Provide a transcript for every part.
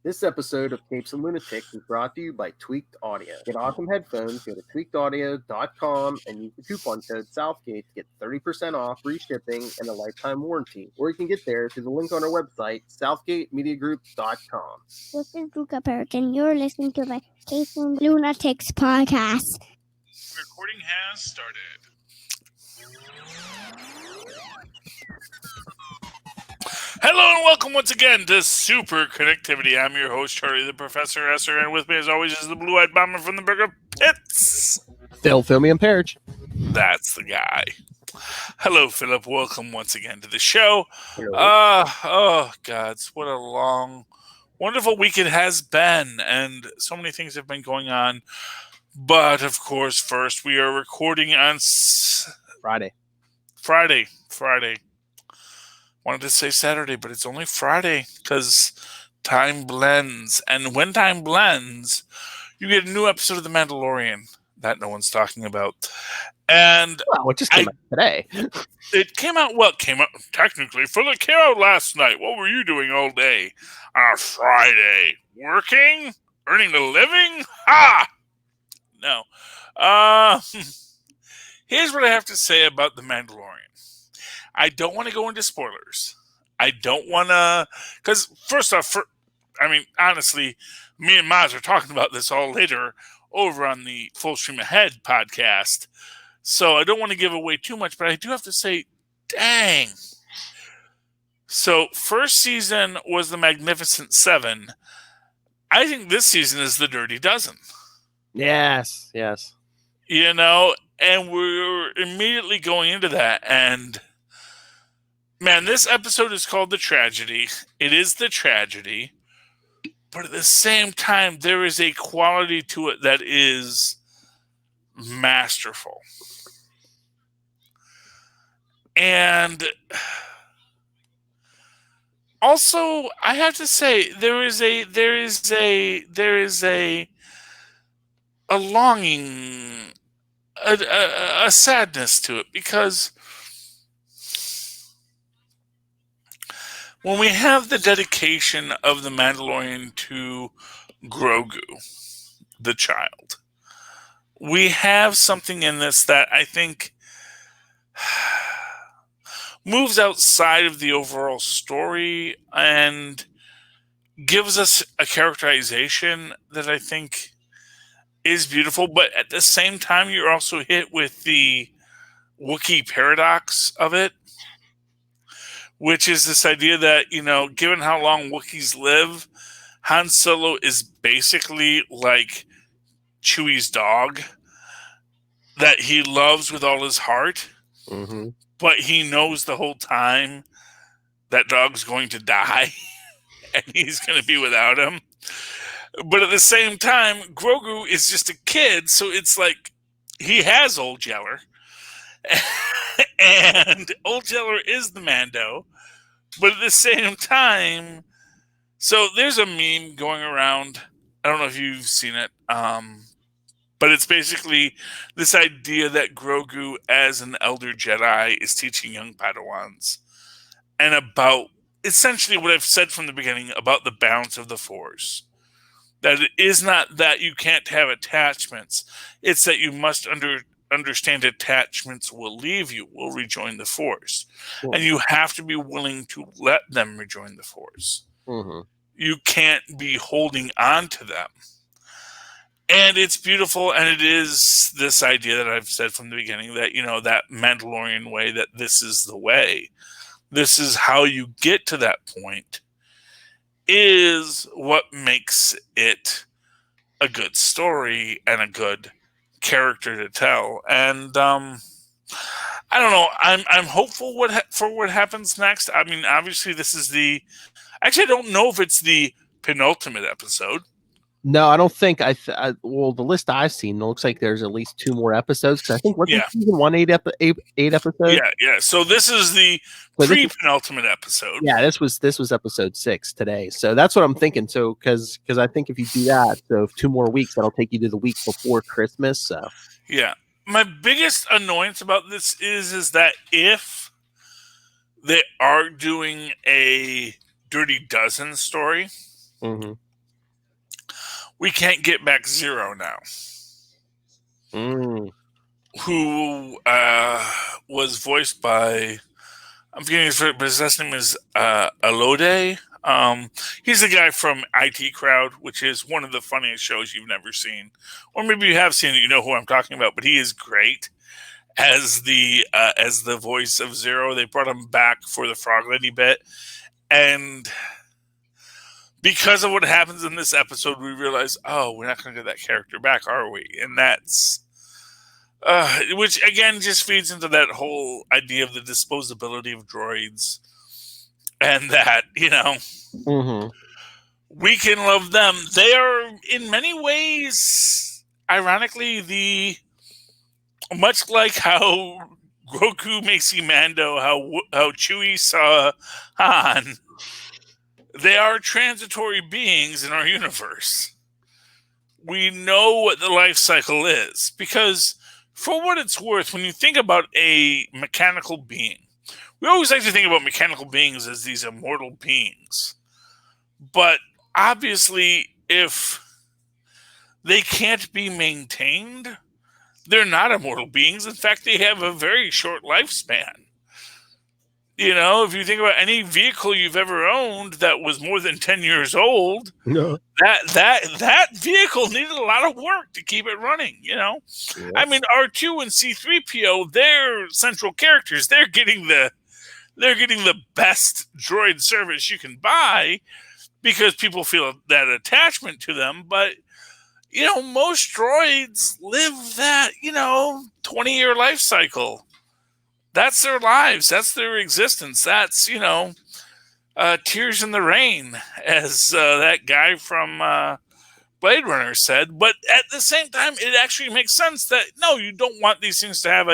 This episode of Capes and Lunatics is brought to you by Tweaked Audio. Get awesome headphones, go to tweakedaudio.com and use the coupon code Southgate to get 30% off, free shipping, and a lifetime warranty. Or you can get there through the link on our website, southgatemediagroup.com. This is Wookie Paradox, and you're listening to the Capes and Lunatics podcast. Recording has started. Hello and welcome once again to Super Connectivity. I'm your host, Charlie the Professor Esser, and with me as always is the blue-eyed bomber from the Burger Pits. Phil Perich. That's the guy. Hello, Philip. Welcome once again to the show. Oh, gods, what a long, wonderful week it has been, and so many things have been going on. But, of course, first we are recording on Friday. Wanted to say Saturday, but it's only Friday because time blends. And when time blends, you get a new episode of The Mandalorian that no one's talking about. And well, it just came out today. It came out, technically, Phil, it came out last night. What were you doing all day on a Friday? Working? Earning a living? Ha! No. Here's what I have to say about The Mandalorian. I don't want to go into spoilers. I don't want to... Because, first off, honestly, me and Maz are talking about this all later over on the Full Stream Ahead podcast. So I don't want to give away too much, but I do have to say, dang. So, first season was the Magnificent Seven. I think this season is the Dirty Dozen. Yes. You know, and we're immediately going into that, and... Man, this episode is called The Tragedy. It is the tragedy. But at the same time, there is a quality to it that is masterful. And also, I have to say, there is a longing, a sadness to it, because when we have the dedication of the Mandalorian to Grogu, the child, we have something in this that I think moves outside of the overall story and gives us a characterization that I think is beautiful. But at the same time, you're also hit with the Wookie Paradox of it, which is this idea that, you know, given how long Wookiees live, Han Solo is basically like Chewie's dog that he loves with all his heart, but he knows the whole time that dog's going to die and he's going to be without him. But at the same time, Grogu is just a kid, so it's like he has Old Yeller. And Old Yeller is the Mando, but at the same time, so there's a meme going around. I don't know if you've seen it, but it's basically this idea that Grogu, as an elder Jedi, is teaching young Padawans, and about essentially what I've said from the beginning about the balance of the Force. That it is not that you can't have attachments; it's that you must understand attachments will leave you, will rejoin the Force. Cool. And you have to be willing to let them rejoin the Force. You can't be holding on to them. And it's beautiful, and it is this idea that I've said from the beginning that, you know, that Mandalorian way, that this is the way. This is how you get to that point, is what makes it a good story and a good character to tell. And I don't know, I'm hopeful for what happens next. I mean, obviously this is I don't know if it's the penultimate episode. No, I don't think well, the list I've seen, it looks like there's at least 2 more episodes, because I think season 1 8 episodes. Yeah. So this is the pre-penultimate episode. Yeah, this was episode 6 today. So that's what I'm thinking. So because I think if you do that, so 2 more weeks, that'll take you to the week before Christmas. So yeah, my biggest annoyance about this is that if they are doing a Dirty Dozen story, we can't get back Zero now. Who was voiced by, I'm forgetting his first, but his last name is Alode. He's the guy from IT Crowd, which is one of the funniest shows you've never seen, or maybe you have seen it. You know who I'm talking about, but he is great as the voice of Zero. They brought him back for the Frog Lady bit, and because of what happens in this episode, we realize, oh, we're not going to get that character back, are we? And that's which again just feeds into that whole idea of the disposability of droids, and that, you know, we can love them. They are in many ways, ironically, much like how Grogu may see Mando, how Chewie saw Han. They are transitory beings in our universe. We know what the life cycle is, because for what it's worth, when you think about a mechanical being, we always like to think about mechanical beings as these immortal beings. But obviously, if they can't be maintained, they're not immortal beings. In fact, they have a very short lifespan. You know, if you think about any vehicle you've ever owned that was more than 10 years old, that vehicle needed a lot of work to keep it running, you know? Yes. I mean, R2 and C-3PO, they're central characters. They're getting the best droid service you can buy because people feel that attachment to them. But, you know, most droids live that, 20-year life cycle. That's their lives. That's their existence. That's, tears in the rain, as that guy from Blade Runner said. But at the same time, it actually makes sense that, no, you don't want these things to have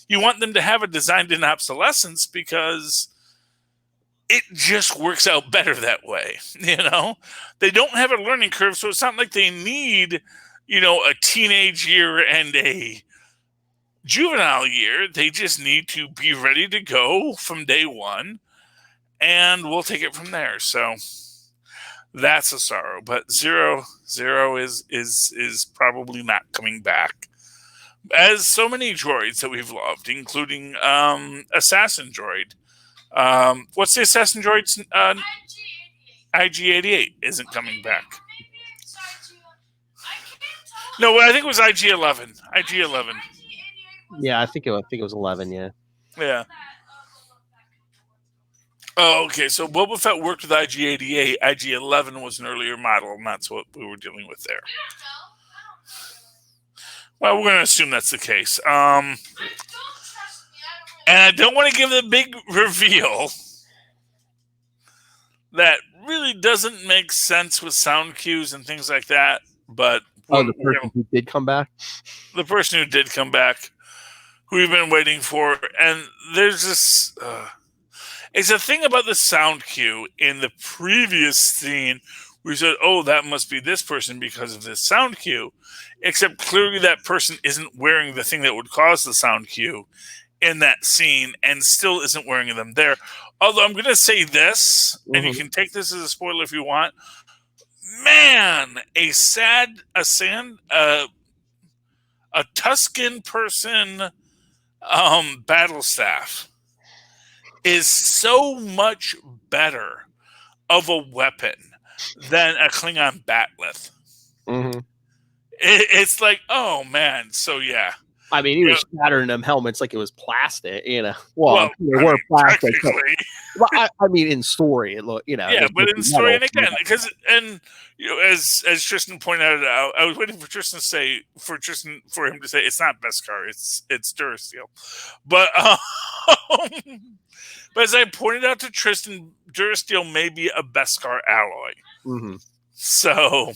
you want them to have a designed-in obsolescence, because it just works out better that way. They don't have a learning curve, so it's not like they need, a teenage year and a juvenile year. They just need to be ready to go from day one, and we'll take it from there. So that's a sorrow. But Zero is probably not coming back, as so many droids that we've loved, including Assassin Droid. What's the Assassin Droid's IG-88 isn't coming back. No, I think it was IG-11. IG-11. Yeah, I think it was 11. Yeah. Yeah. Oh, okay. So Boba Fett worked with IG-88. IG-11 was an earlier model, and that's what we were dealing with there. Well, we're going to assume that's the case. And I don't want to give the big reveal that really doesn't make sense with sound cues and things like that. But the person who did come back? The person who did come back, who we've been waiting for. And there's this... it's a thing about the sound cue in the previous scene. We said, oh, that must be this person because of this sound cue. Except clearly that person isn't wearing the thing that would cause the sound cue in that scene, and still isn't wearing them there. Although I'm going to say this, and you can take this as a spoiler if you want. Man, a Tusken person battle staff is so much better of a weapon than a Klingon bat'leth. It's like, oh man, so yeah. I mean, he was shattering them helmets like it was plastic, Well, they were plastic. Well, I mean, in story, it looked, Yeah, but in story, and again, because, as Tristan pointed out, I was waiting for Tristan to say, for him to say, it's not Beskar, it's Durasteel. But as I pointed out to Tristan, Durasteel may be a Beskar alloy. So.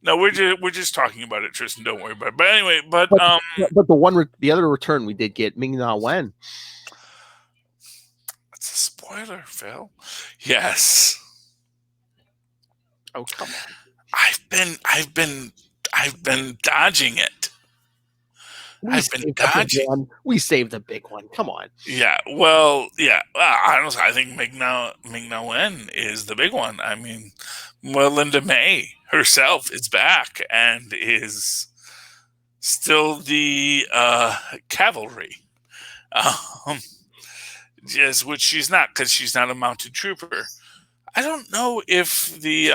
No, we're just talking about it, Tristan. Don't worry about it. But anyway, but the other return we did get, Ming-Na Wen. That's a spoiler, Phil. Yes. Oh, come on. I've been dodging it. We saved the big one. Come on. Yeah. Well, yeah. Honestly, I think Ming-Na Wen is the big one. I mean, Melinda May, herself is back and is still the cavalry. Yes, which she's not, because she's not a mounted trooper. I don't know if the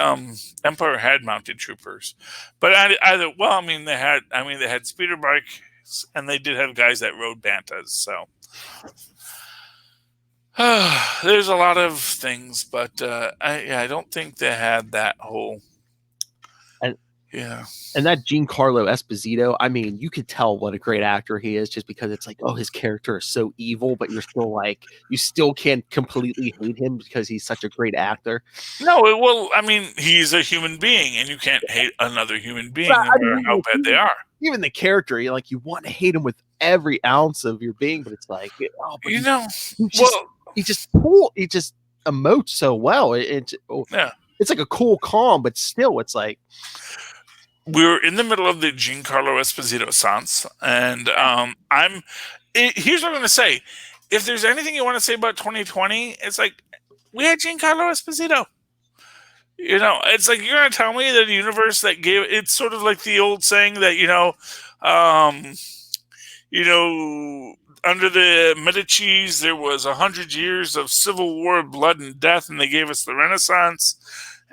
Empire had mounted troopers, but either. Well, I mean, they had speeder bikes, and they did have guys that rode bantas. So there's a lot of things, but I don't think they had that whole. Yeah. And that Giancarlo Esposito, I mean, you could tell what a great actor he is just because it's like, oh, his character is so evil, but you're still like, you still can't completely hate him because he's such a great actor. No, well, I mean, he's a human being, and you can't hate another human being no matter how bad they are. Even the character, you want to hate him with every ounce of your being, but it's like, oh, but he just emotes so well. It's like a cool calm, but still, it's like. We were in the middle of the Giancarlo Esposito seance, and here's what I'm going to say. If there's anything you want to say about 2020, it's like, we had Giancarlo Esposito. It's like, you're going to tell me that a universe that it's sort of like the old saying that, under the Medicis, there was 100 years of civil war, blood and death, and they gave us the Renaissance.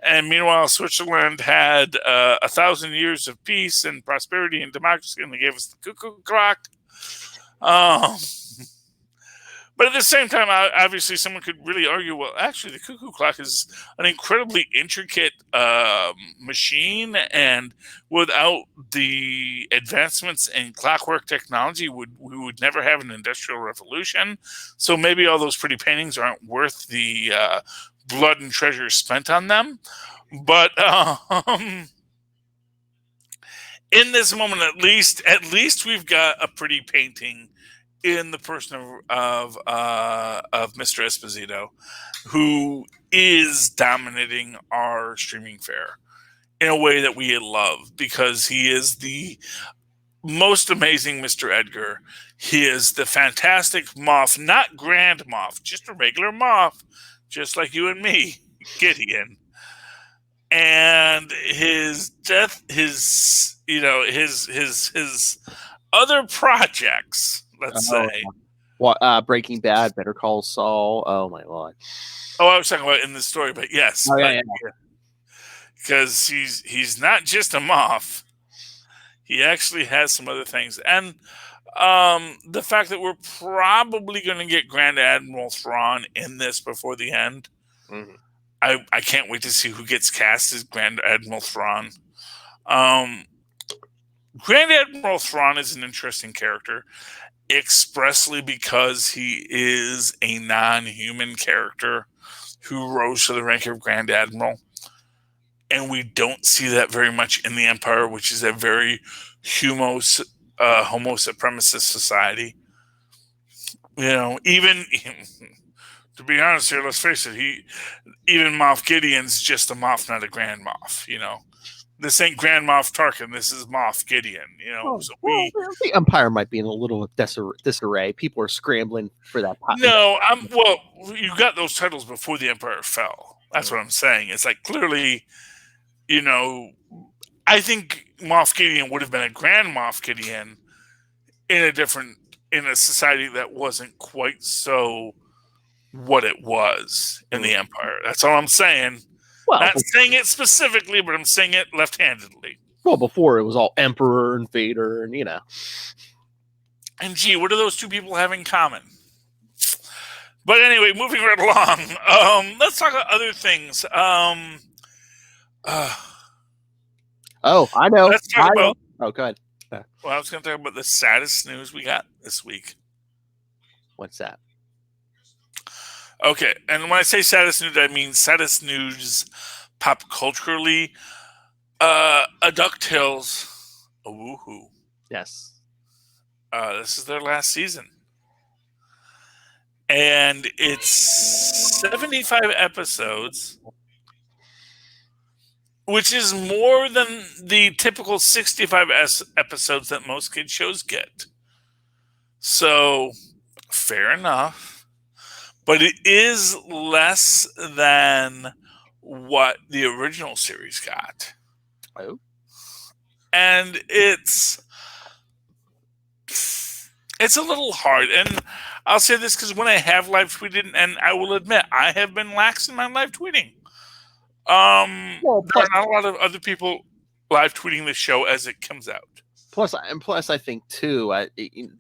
And meanwhile, Switzerland had 1,000 years of peace and prosperity and democracy, and they gave us the cuckoo clock. But at the same time, obviously, someone could really argue, well, actually, the cuckoo clock is an incredibly intricate machine, and without the advancements in clockwork technology, we would never have an industrial revolution. So maybe all those pretty paintings aren't worth the blood and treasure spent on them. But in this moment, at least we've got a pretty painting in the person of Mr. Esposito, who is dominating our streaming fare in a way that we love, because he is the most amazing Mr. Edgar. He is the fantastic Moff, not Grand Moff, just a regular Moff, just like you and me, Gideon. And his death, his other projects, let's say. Breaking Bad, Better Call Saul. Oh my God. Oh, I was talking about in the story, but yes. Oh, yeah. Because he's not just a Moff. He actually has some other things. And the fact that we're probably going to get Grand Admiral Thrawn in this before the end. Mm-hmm. I can't wait to see who gets cast as Grand Admiral Thrawn. Grand Admiral Thrawn is an interesting character, expressly because he is a non-human character who rose to the rank of Grand Admiral. And we don't see that very much in the Empire, which is a very homo supremacist society. Even to be honest here, let's face it, even Moff Gideon's just a Moff, not a Grand Moff. This ain't Grand Moff Tarkin. This is Moff Gideon. The Empire might be in a little disarray. People are scrambling for that. No, well, you got those titles before the Empire fell. That's what I'm saying. It's like, clearly, I think Moff Gideon would have been a Grand Moff Gideon in a society that wasn't quite so what it was in the Empire. That's all I'm saying. Well, not saying it specifically, but I'm saying it left-handedly. Well, before it was all Emperor and Vader, and And gee, what do those two people have in common? But anyway, moving right along. Let's talk about other things. I know. Let's talk about. Oh, go ahead. Well, I was going to talk about the saddest news we got this week. What's that? Okay, and when I say saddest news, I mean saddest news pop culturally. A DuckTales, a woohoo. Yes. This is their last season. And it's 75 episodes, which is more than the typical 65 episodes that most kids shows get. So, fair enough. But it is less than what the original series got. Oh. And it's a little hard. And I'll say this because when I have live tweeted, and I will admit, I have been lax in my live tweeting. There are not a lot of other people live tweeting the show as it comes out. Plus, I think too,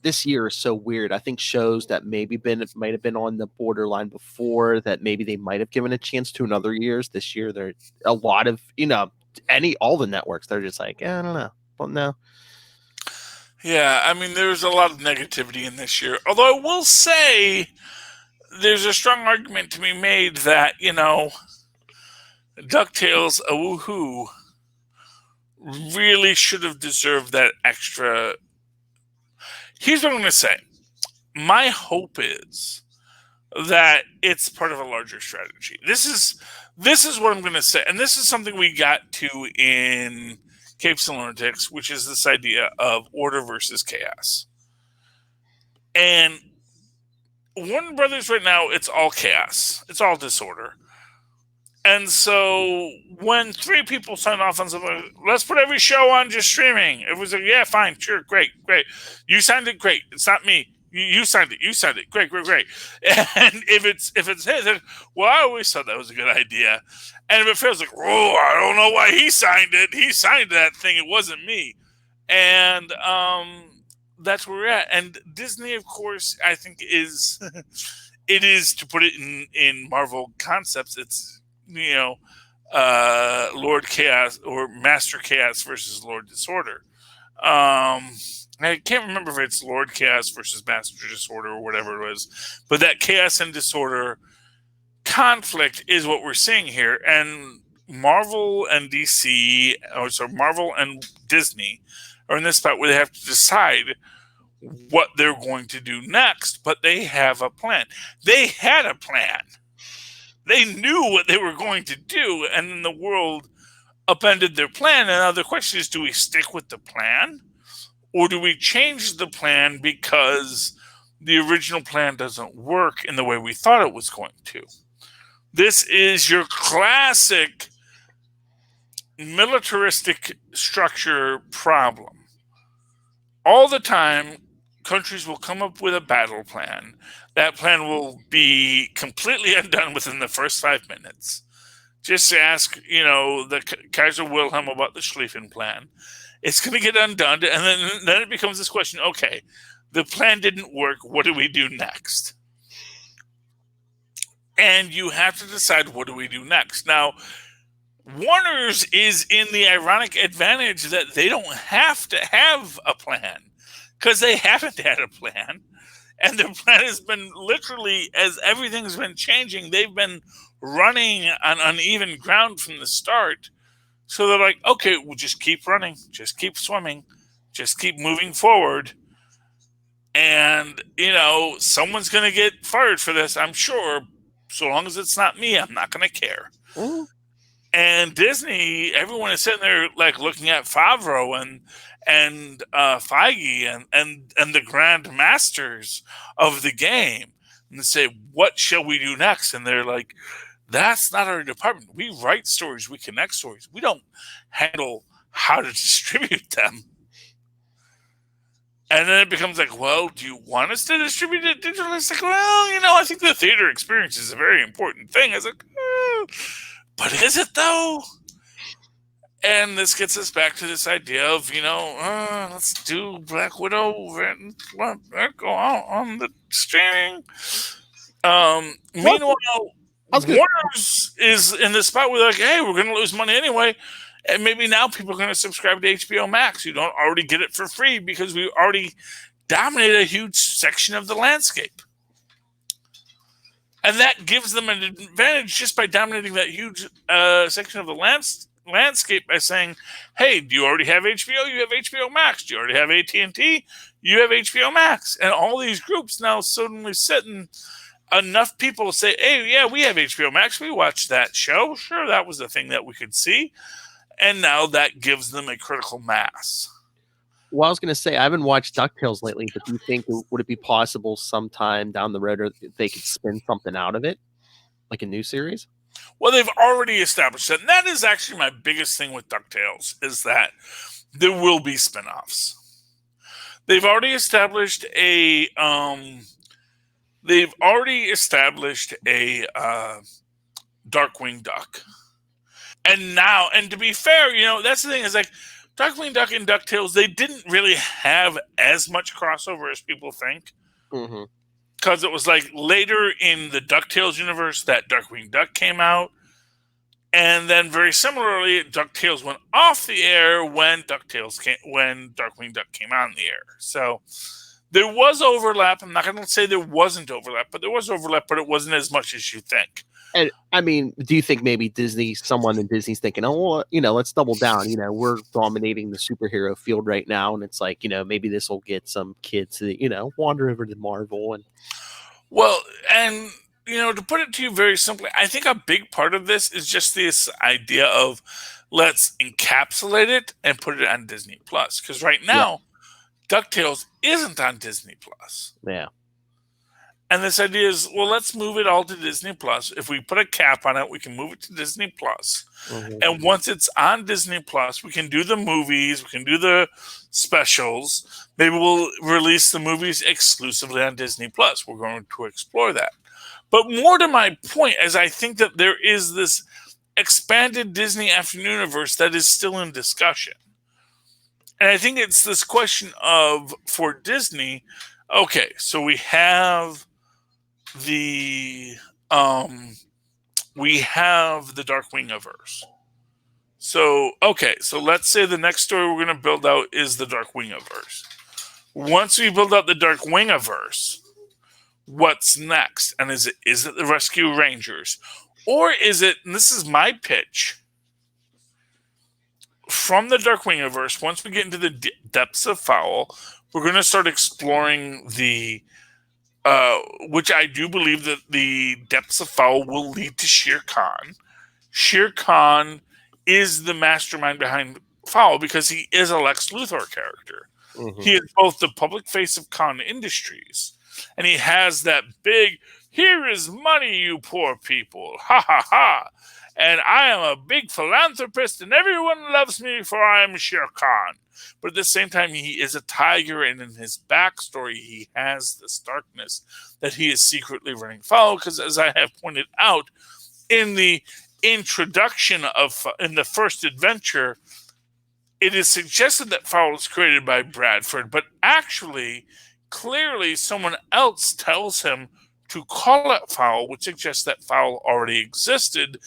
this year is so weird. I think shows that might have been on the borderline before, that maybe they might have given a chance to in other years. This year, there are a lot of all the networks. They're just like, I don't know, well, no. Yeah, I mean, there's a lot of negativity in this year. Although I will say, there's a strong argument to be made that DuckTales, a woohoo, really should have deserved that extra. Here's what I'm going to say. My hope is that it's part of a larger strategy. This is what I'm going to say. And this is something we got to in Capes and Lunatics, which is this idea of order versus chaos. And Warner Brothers right now, it's all chaos. It's all disorder. And so when 3 people signed off on something, let's put every show on just streaming. It was like, yeah, fine, sure, great. You signed it, great. It's not me. You signed it. Great. And if it's his, then, well, I always thought that was a good idea. And if it feels like, oh, I don't know why he signed it. He signed that thing. It wasn't me. And that's where we're at. And Disney, of course, I think is it is, to put it in Marvel concepts, it's Lord Chaos or Master Chaos versus Lord Disorder. I can't remember if it's Lord Chaos versus Master Disorder or whatever it was, but that chaos and disorder conflict is what we're seeing here. And Marvel and DC, Marvel and Disney are in this spot where they have to decide what they're going to do next, but they have a plan. They had a plan. They knew what they were going to do, and then the world upended their plan. And now the question is, do we stick with the plan? Or do we change the plan because the original plan doesn't work in the way we thought it was going to? This is your classic militaristic structure problem. All the time, countries will come up with a battle plan. That plan will be completely undone within the first 5 minutes. Just ask, the Kaiser Wilhelm about the Schlieffen plan. It's going to get undone, and then it becomes this question, okay, the plan didn't work, what do we do next? And you have to decide, what do we do next? Now, Warner's is in the ironic advantage that they don't have to have a plan, because they haven't had a plan. And their plan has been literally, as everything's been changing, they've been running on uneven ground from the start. So they're like, okay, we'll just keep running, just keep swimming, just keep moving forward. And, someone's going to get fired for this, I'm sure. So long as it's not me, I'm not going to care. Ooh. And Disney, everyone is sitting there like looking at Favreau and Feige and the grand masters of the game, and they say, what shall we do next? And they're like, that's not our department. We write stories, we connect stories. We don't handle how to distribute them. And then it becomes like, well, do you want us to distribute it digitally? It's like, well, I think the theater experience is a very important thing. I was like, but is it though? And this gets us back to this idea of, let's do Black Widow and let that go out on the streaming. Meanwhile, Warner's is in the spot where they're like, hey, we're going to lose money anyway. And maybe now people are going to subscribe to HBO Max who don't already get it for free because we already dominate a huge section of the landscape. And that gives them an advantage just by dominating that huge section of the landscape by saying, hey, do you already have HBO? You have HBO Max. Do you already have AT&T? You have HBO Max. And all these groups now suddenly sit and enough people say, hey, yeah, we have HBO Max. We watched that show. Sure, that was the thing that we could see. And now that gives them a critical mass. Well, I was going to say, I haven't watched DuckTales lately, but do you think, would it be possible sometime down the road or they could spin something out of it? Like a new series? Well, they've already established that. And that is actually my biggest thing with DuckTales, is that there will be spinoffs. They've already established a Darkwing Duck. And to be fair, that's the thing, is like Darkwing Duck and DuckTales, they didn't really have as much crossover as people think. Mm-hmm. Because it was like later in the DuckTales universe that Darkwing Duck came out. And then very similarly, DuckTales went off the air when Darkwing Duck came on the air. So there was overlap. I'm not going to say there wasn't overlap, but there was overlap, but it wasn't as much as you think. And I mean, do you think maybe someone in Disney's thinking, oh, well, let's double down. We're dominating the superhero field right now. And it's like, maybe this will get some kids to, wander over to Marvel. To put it to you very simply, I think a big part of this is just this idea of let's encapsulate it and put it on Disney Plus. Because right now, DuckTales isn't on Disney Plus. Yeah. And this idea is, well, let's move it all to Disney Plus. If we put a cap on it, we can move it to Disney Plus. Mm-hmm. And once it's on Disney Plus, we can do the movies, we can do the specials. Maybe we'll release the movies exclusively on Disney Plus. We're going to explore that. But more to my point, as I think that there is this expanded Disney Afternooniverse that is still in discussion. And I think it's this question of, for Disney, okay, so we have the Darkwing-averse. So let's say the next story we're going to build out is the Darkwing-averse. Once we build out the Darkwing-averse, what's next? And is it the Rescue Rangers? Or is it, and this is my pitch, from the Darkwing-averse, once we get into the depths of Fowl, we're going to start exploring which I do believe that the depths of Fowl will lead to Shere Khan. Shere Khan is the mastermind behind Fowl because he is a Lex Luthor character. Mm-hmm. He is both the public face of Khan Industries, and he has that big, here is money, you poor people, ha ha ha, and I am a big philanthropist, and everyone loves me, for I am Shere Khan. But at the same time, he is a tiger, and in his backstory, he has this darkness that he is secretly running foul. Because as I have pointed out, in the introduction in the first adventure, it is suggested that Fowl was created by Bradford, but actually, clearly, someone else tells him to call it Fowl, which suggests that Fowl already existed.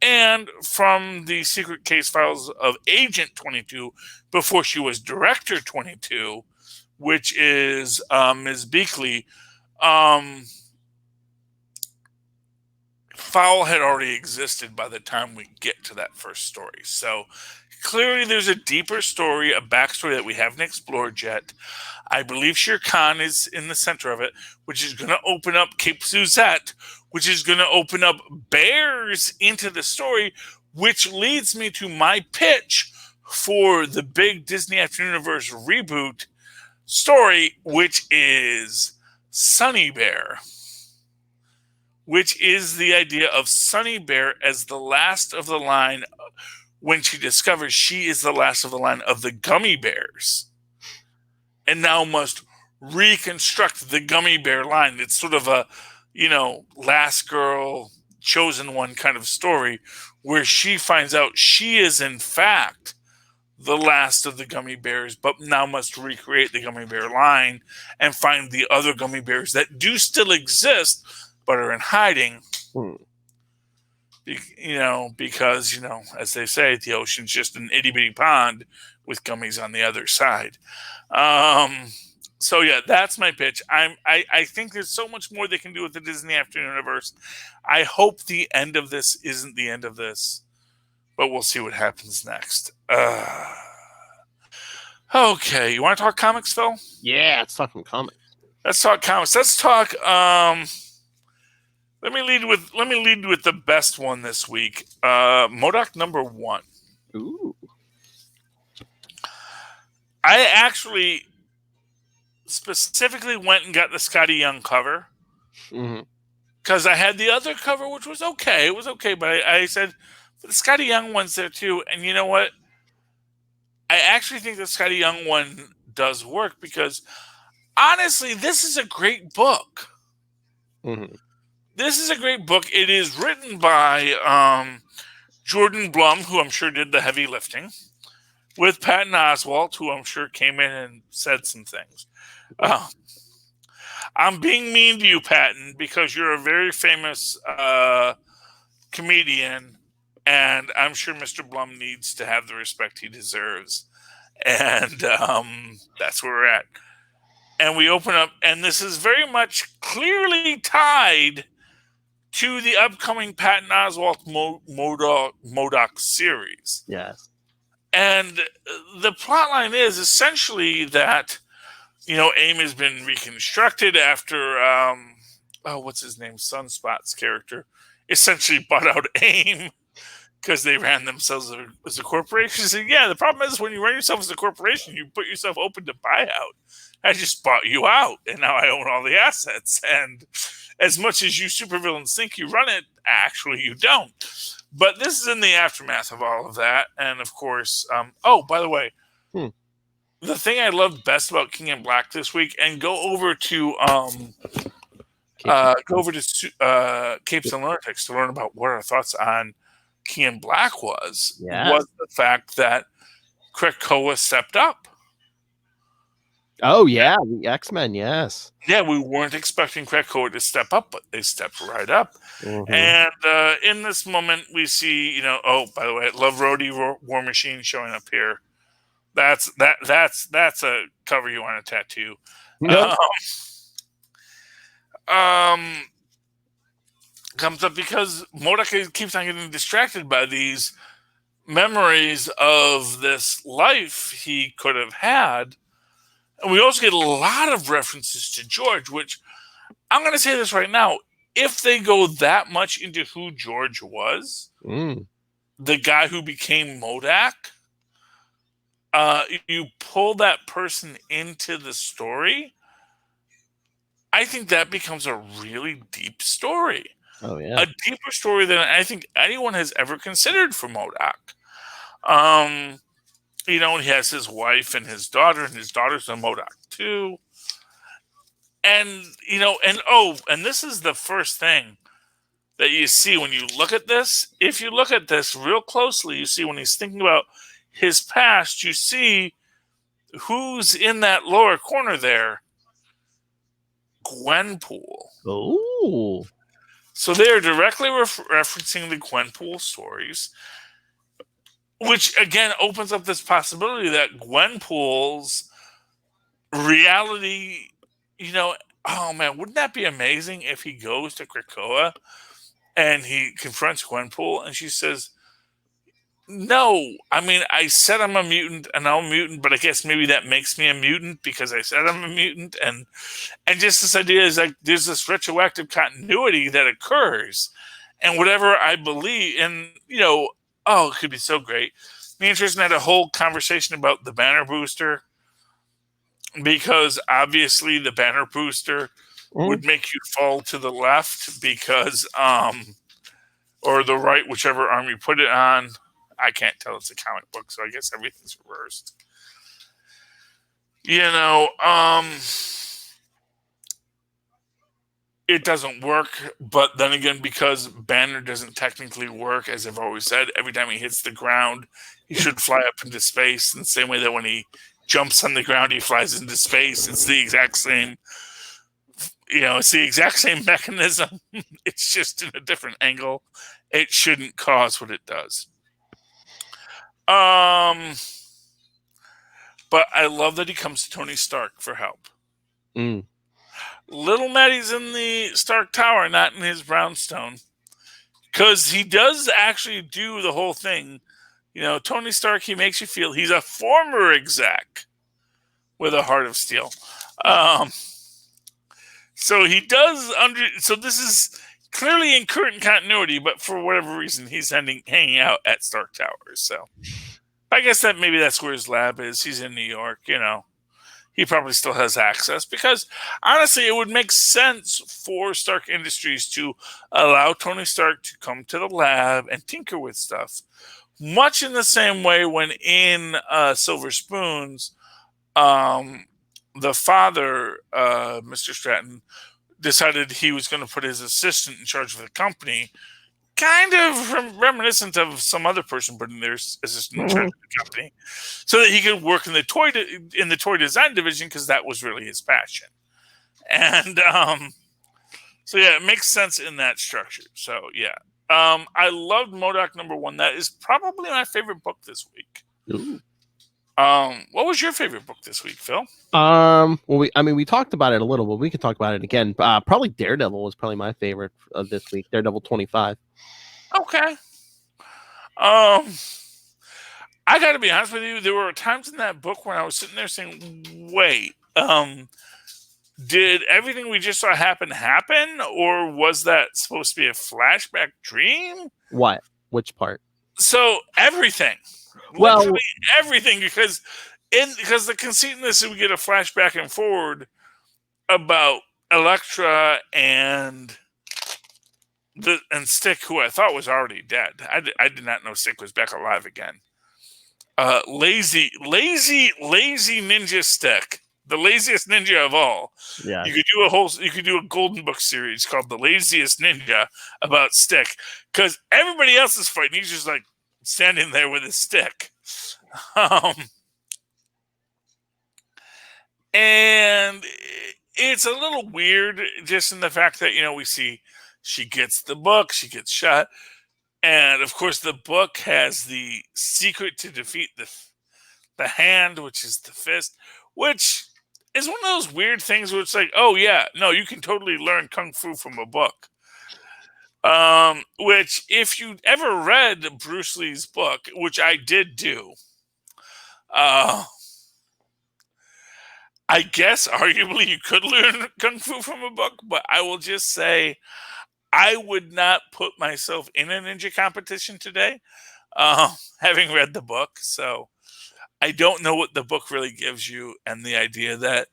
And from the secret case files of Agent 22, before she was Director 22, which is Ms. Beakley, Fowl had already existed by the time we get to that first story. So clearly there's a deeper story, a backstory that we haven't explored yet. I believe Shere Khan is in the center of it, which is going to open up Cape Suzette, which is going to open up bears into the story, which leads me to my pitch for the big Disney Afternooniverse reboot story, which is Sunny Bear, which is the idea of Sunny Bear as the last of the line when she discovers she is the last of the line of the gummy bears and now must reconstruct the gummy bear line. It's sort of a, last girl, chosen one kind of story where she finds out she is in fact the last of the gummy bears, but now must recreate the gummy bear line and find the other gummy bears that do still exist, but are in hiding. Because, as they say, the ocean's just an itty bitty pond with gummies on the other side. So yeah, that's my pitch. I think there's so much more they can do with the Disney Afternooniverse. I hope the end of this isn't the end of this, but we'll see what happens next. Okay, you want to talk comics, Phil? Yeah, let's talk some comics. Let's talk comics. Let's talk. Let me lead with the best one this week. MODOK #1. Ooh. I actually specifically went and got the Scotty Young cover. Mm-hmm. because I had the other cover, which was okay. It was okay, but I said the Scotty Young one's there too. And you know what? I actually think the Scotty Young one does work because honestly, this is a great book. Mm-hmm. This is a great book. It is written by Jordan Blum, who I'm sure did the heavy lifting, with Patton Oswalt, who I'm sure came in and said some things. I'm being mean to you, Patton, because you're a very famous comedian, and I'm sure Mr. Blum needs to have the respect he deserves. And that's where we're at. And we open up, and this is very much clearly tied to the upcoming Patton Oswalt MODOK series. Yes. And the plot line is essentially that, AIM has been reconstructed after, what's his name? Sunspot's character essentially bought out AIM because they ran themselves as a corporation. So, yeah, the problem is when you run yourself as a corporation, you put yourself open to buyout. I just bought you out, and now I own all the assets. And as much as you supervillains think you run it, actually you don't. But this is in the aftermath of all of that. And, of course, by the way, the thing I loved best about King in Black this week, and go over to Capes and Lunatics to learn about what our thoughts on King in Black was the fact that Krakoa stepped up. Oh, yeah, the X-Men, yes. Yeah, we weren't expecting Krakoa to step up, but they stepped right up. Mm-hmm. And in this moment, we see, by the way, Love Rhodey War Machine showing up here. That's a cover you want to tattoo. Nope. Comes up because MODOK keeps on getting distracted by these memories of this life he could have had. And we also get a lot of references to George, which I'm going to say this right now. If they go that much into who George was, the guy who became MODOK, you pull that person into the story, I think that becomes a really deep story. Oh, yeah. A deeper story than I think anyone has ever considered for MODOK. He has his wife and his daughter, and his daughter's a MODOK too. And, and this is the first thing that you see when you look at this. If you look at this real closely, you see when he's thinking about his past, you see who's in that lower corner there. Gwenpool. Oh. So they are directly referencing the Gwenpool stories, which again opens up this possibility that Gwenpool's reality, oh man, wouldn't that be amazing if he goes to Krakoa and he confronts Gwenpool and she says, no, I mean, I said I'm a mutant and I'm a mutant, but I guess maybe that makes me a mutant because I said I'm a mutant. And just this idea is like there's this retroactive continuity that occurs. And whatever I believe in, it could be so great. Me and Tristan had a whole conversation about the banner booster because obviously the banner booster would make you fall to the left because, or the right, whichever arm you put it on. I can't tell. It's a comic book, so I guess everything's reversed. It doesn't work, but then again, because Banner doesn't technically work, as I've always said, every time he hits the ground, he should fly up into space in the same way that when he jumps on the ground, he flies into space. It's the exact same, it's the exact same mechanism. It's just in a different angle. It shouldn't cause what it does. But I love that he comes to Tony Stark for help. Little Maddie's in the Stark Tower, not in his brownstone. Because he does actually do the whole thing. Tony Stark, he makes you feel he's a former exec with a heart of steel. So he does so this is clearly in current continuity, but for whatever reason, he's hanging out at Stark Towers. So I guess maybe that's where his lab is. He's in New York, he probably still has access, because honestly, it would make sense for Stark Industries to allow Tony Stark to come to the lab and tinker with stuff. Much in the same way when in Silver Spoons, the father, Mr. Stratton, decided he was going to put his assistant in charge of the company, kind of reminiscent of some other person putting their assistant in charge of the company, so that he could work in the toy design division, because that was really his passion. And so yeah, it makes sense in that structure. So yeah, I loved MODOK #1. That is probably my favorite book this week. Ooh. What was your favorite book this week, Phil? Well, we talked about it a little, but we could talk about it again. Probably Daredevil was probably my favorite of this week. Daredevil 25. Okay. I got to be honest with you. There were times in that book when I was sitting there saying, "Wait, did everything we just saw happen, or was that supposed to be a flashback dream?" What? Which part? So everything. Well, literally everything, because the conceit in this is we get a flashback and forward about Elektra and Stick, who I thought was already dead. I did not know Stick was back alive again. Lazy ninja Stick, the laziest ninja of all. Yeah, you could do a Golden Book series called The Laziest Ninja about Stick, because everybody else is fighting. He's just like standing there with his stick. And it's a little weird just in the fact that, we see she gets the book, she gets shot. And of course, the book has the secret to defeat the hand, which is the fist, which is one of those weird things where it's like, oh yeah, no, you can totally learn Kung Fu from a book. Which, if you ever read Bruce Lee's book, which I did do, I guess arguably you could learn Kung Fu from a book, but I will just say I would not put myself in a ninja competition today, having read the book. So I don't know what the book really gives you, and the idea that,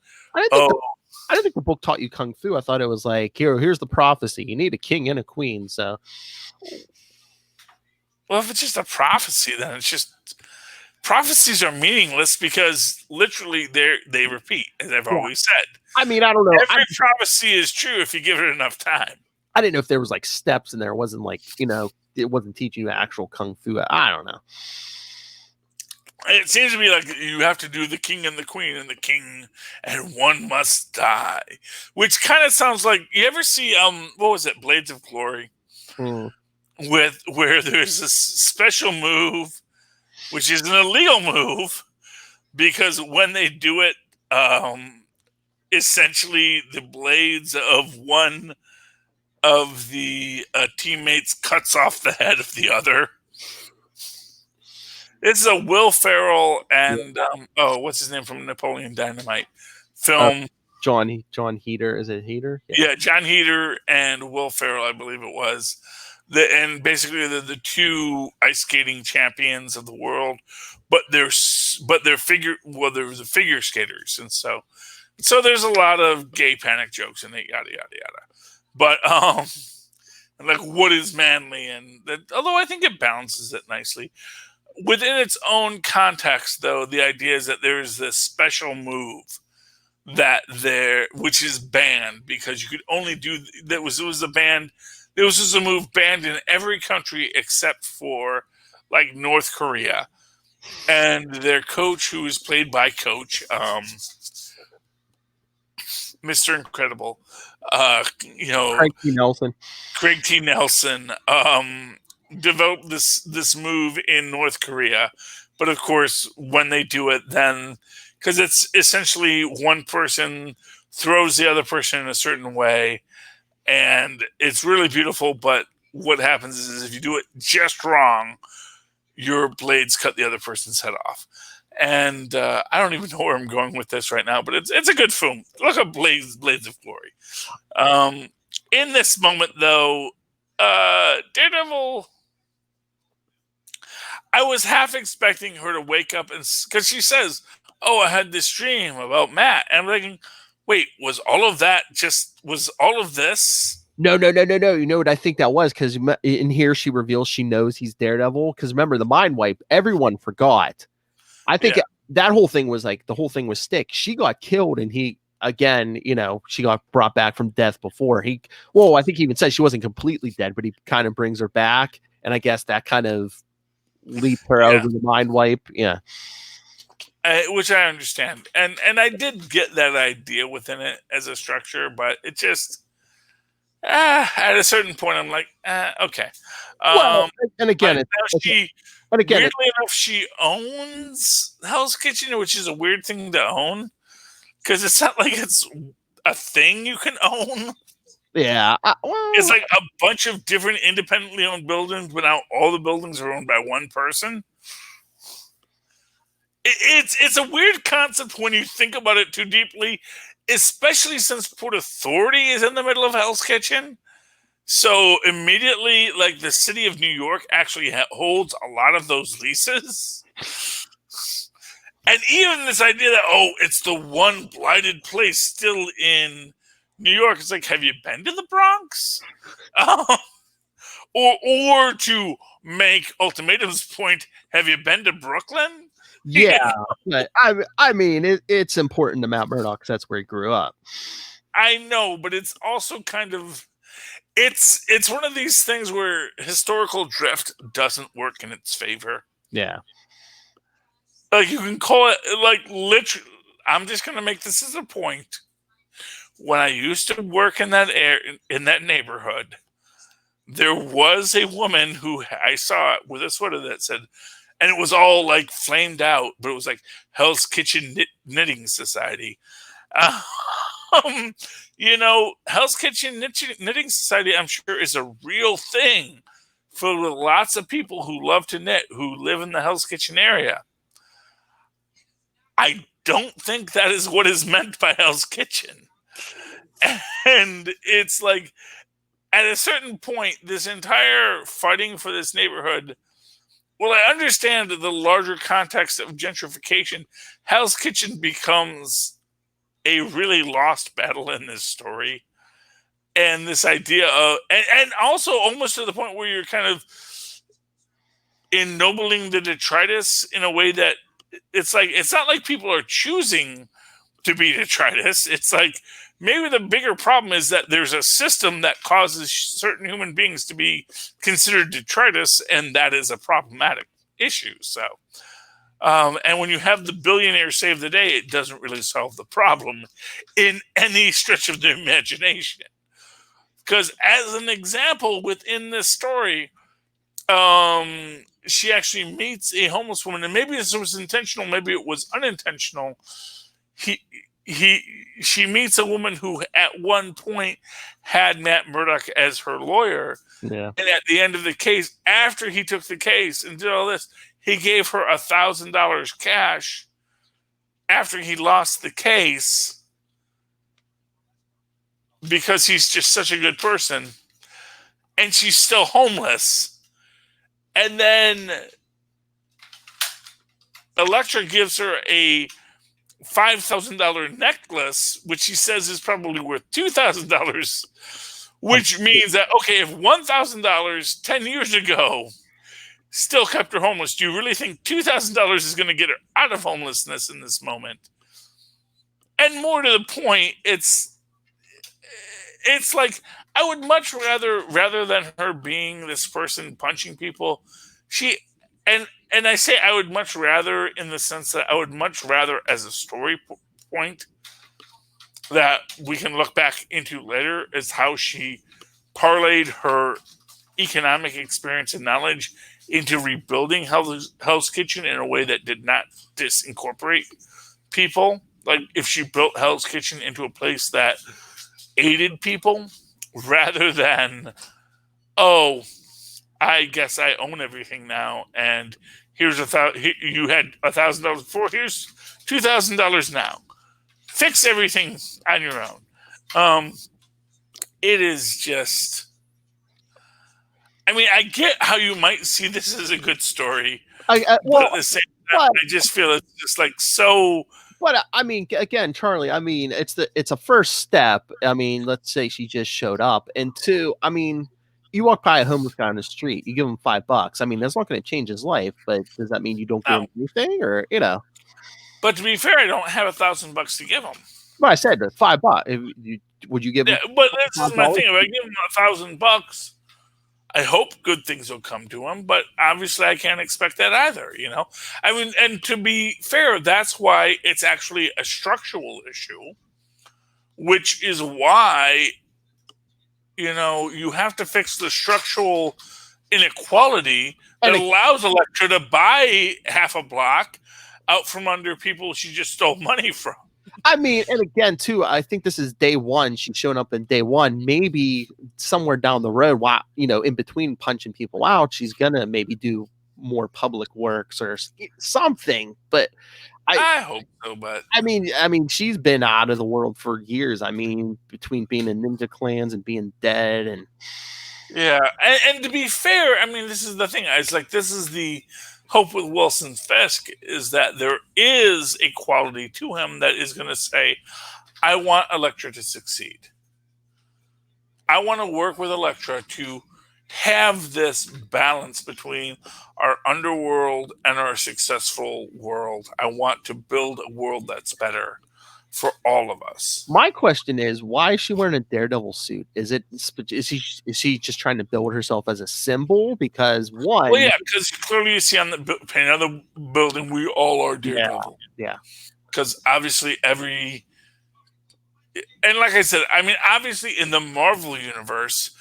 I didn't think the book taught you Kung Fu. I thought it was like, here's the prophecy. You need a king and a queen. So, well, if it's just a prophecy, then it's just prophecies are meaningless, because literally they repeat, as I've always said. I mean, I don't know. Every prophecy is true if you give it enough time. I didn't know if there was like steps in there. It wasn't like, it wasn't teaching you actual Kung Fu. I don't know. It seems to be like you have to do the king and the queen and the king and one must die, which kind of sounds like, you ever see what was it, Blades of Glory, where there's this special move, which is an illegal move, because when they do it, essentially the blades of one of the teammates cuts off the head of the other. This is a Will Ferrell and what's his name from Napoleon Dynamite film? John Heater. Is it Heater? Yeah, John Heater and Will Ferrell, I believe it was. And basically they're the two ice skating champions of the world, but they're the figure skaters, and so there's a lot of gay panic jokes in it, yada yada yada. But and like, what is manly, and that, although I think it balances it nicely. Within its own context, though, the idea is that there is this special move which is banned, because you could only do that. Was a banned. There was just a move banned in every country except for like North Korea, and their coach, who is played by Coach Mr. Incredible, Craig T. Nelson, developed this move in North Korea. But of course, when they do it, then, because it's essentially one person throws the other person in a certain way, and it's really beautiful. But what happens is if you do it just wrong, your blades cut the other person's head off. And I don't even know where I'm going with this right now, but it's a good film. Look up Blades of Glory. In this moment, though, Daredevil, I was half expecting her to wake up, and because she says, oh, I had this dream about Matt. And I'm thinking, wait, was all of this? No. You know what I think that was? Because in here she reveals she knows he's Daredevil. Because remember, the mind wipe, everyone forgot. I think that whole thing was like, the whole thing was Stick. She got killed, and he, again, she got brought back from death before. I think he even said she wasn't completely dead, but he kind of brings her back. And I guess that kind of leaps her over the mind wipe. Yeah. Which I understand. And I did get that idea within it as a structure, but it just, at a certain point, I'm like, okay. And again, weirdly enough, she owns Hell's Kitchen, which is a weird thing to own, because it's not like it's a thing you can own. Yeah. It's like a bunch of different independently owned buildings, but now all the buildings are owned by one person. It's a weird concept when you think about it too deeply, especially since Port Authority is in the middle of Hell's Kitchen. So immediately, like, the city of New York actually holds a lot of those leases. And even this idea that, it's the one blighted place still in New York. It's like, have you been to the Bronx? Or to make Ultimatum's point, have you been to Brooklyn? Yeah, but I mean, it's important to Matt Murdock because that's where he grew up. I know, but it's also kind of, it's one of these things where historical drift doesn't work in its favor. Yeah. Like, you can call it, like, literally, I'm just going to make this as a point. When I used to work in that neighborhood, there was a woman who I saw with a sweater that said, and it was all like flamed out, but it was like Hell's Kitchen Knitting Society. Hell's Kitchen Knitting Society, I'm sure, is a real thing filled with lots of people who love to knit, who live in the Hell's Kitchen area. I don't think that is what is meant by Hell's Kitchen. And it's like, at a certain point, this entire fighting for this neighborhood, well, I understand the larger context of gentrification. Hell's Kitchen becomes a really lost battle in this story. And this idea of, and also almost to the point where you're kind of ennobling the detritus in a way that it's like, it's not like people are choosing to be detritus. It's like, maybe the bigger problem is that there's a system that causes certain human beings to be considered detritus, and that is a problematic issue. So, and when you have the billionaire save the day, it doesn't really solve the problem in any stretch of the imagination. Because as an example, within this story, she actually meets a homeless woman, and maybe this was intentional, maybe it was unintentional. She meets a woman who at one point had Matt Murdock as her lawyer. Yeah. And at the end of the case, after he took the case and did all this, he gave her $1,000 cash after he lost the case because he's just such a good person. And she's still homeless. And then Elektra gives her a $5,000 necklace, which she says is probably worth $2,000, which means that, okay, if $1,000 10 years ago still kept her homeless, do you really think $2,000 is going to get her out of homelessness in this moment? And more to the point, it's like, I would much rather than her being this person punching people, and I say I would much rather in the sense that I would much rather as a story point that we can look back into later is how she parlayed her economic experience and knowledge into rebuilding Hell's Kitchen in a way that did not disincorporate people. Like, if she built Hell's Kitchen into a place that aided people rather than, I guess I own everything now, and here's you had $1,000 before, here's $2,000 now. Fix everything on your own. It is just, I mean, I get how you might see this as a good story, but at the same I just feel it's just like so. But I mean, again, Charlie, I mean, it's a first step. I mean, let's say she just showed up, and two, I mean, you walk by a homeless guy on the street, you give him $5. I mean, that's not going to change his life, but does that mean you don't give him anything, or But to be fair, I don't have $1,000 to give him. Well, I said $5. Would you give him? But that's my thing. If I give him $1,000, I hope good things will come to him. But obviously, I can't expect that either. I mean, and to be fair, that's why it's actually a structural issue, which is why you have to fix the structural inequality that allows Elektra to buy half a block out from under people she just stole money from. I mean, and again, too, I think this is day one. She's showing up in day one. Maybe somewhere down the road, while in between punching people out, she's gonna maybe do more public works or something. But I hope so. But I mean, she's been out of the world for years. I mean, between being in ninja clans and being dead, and yeah, and to be fair, I mean, this is the thing. It's like this is the hope with Wilson Fisk, is that there is a quality to him that is going to say, I want Elektra to succeed. I want to work with Elektra to have this balance between our underworld and our successful world. I want to build a world that's better for all of us. My question is, why is she wearing a Daredevil suit? Is she just trying to build herself as a symbol? Because one, well, yeah, because clearly you see on the paint of the building, we all are Daredevil. Yeah. Because obviously and like I said, I mean, obviously in the Marvel universe,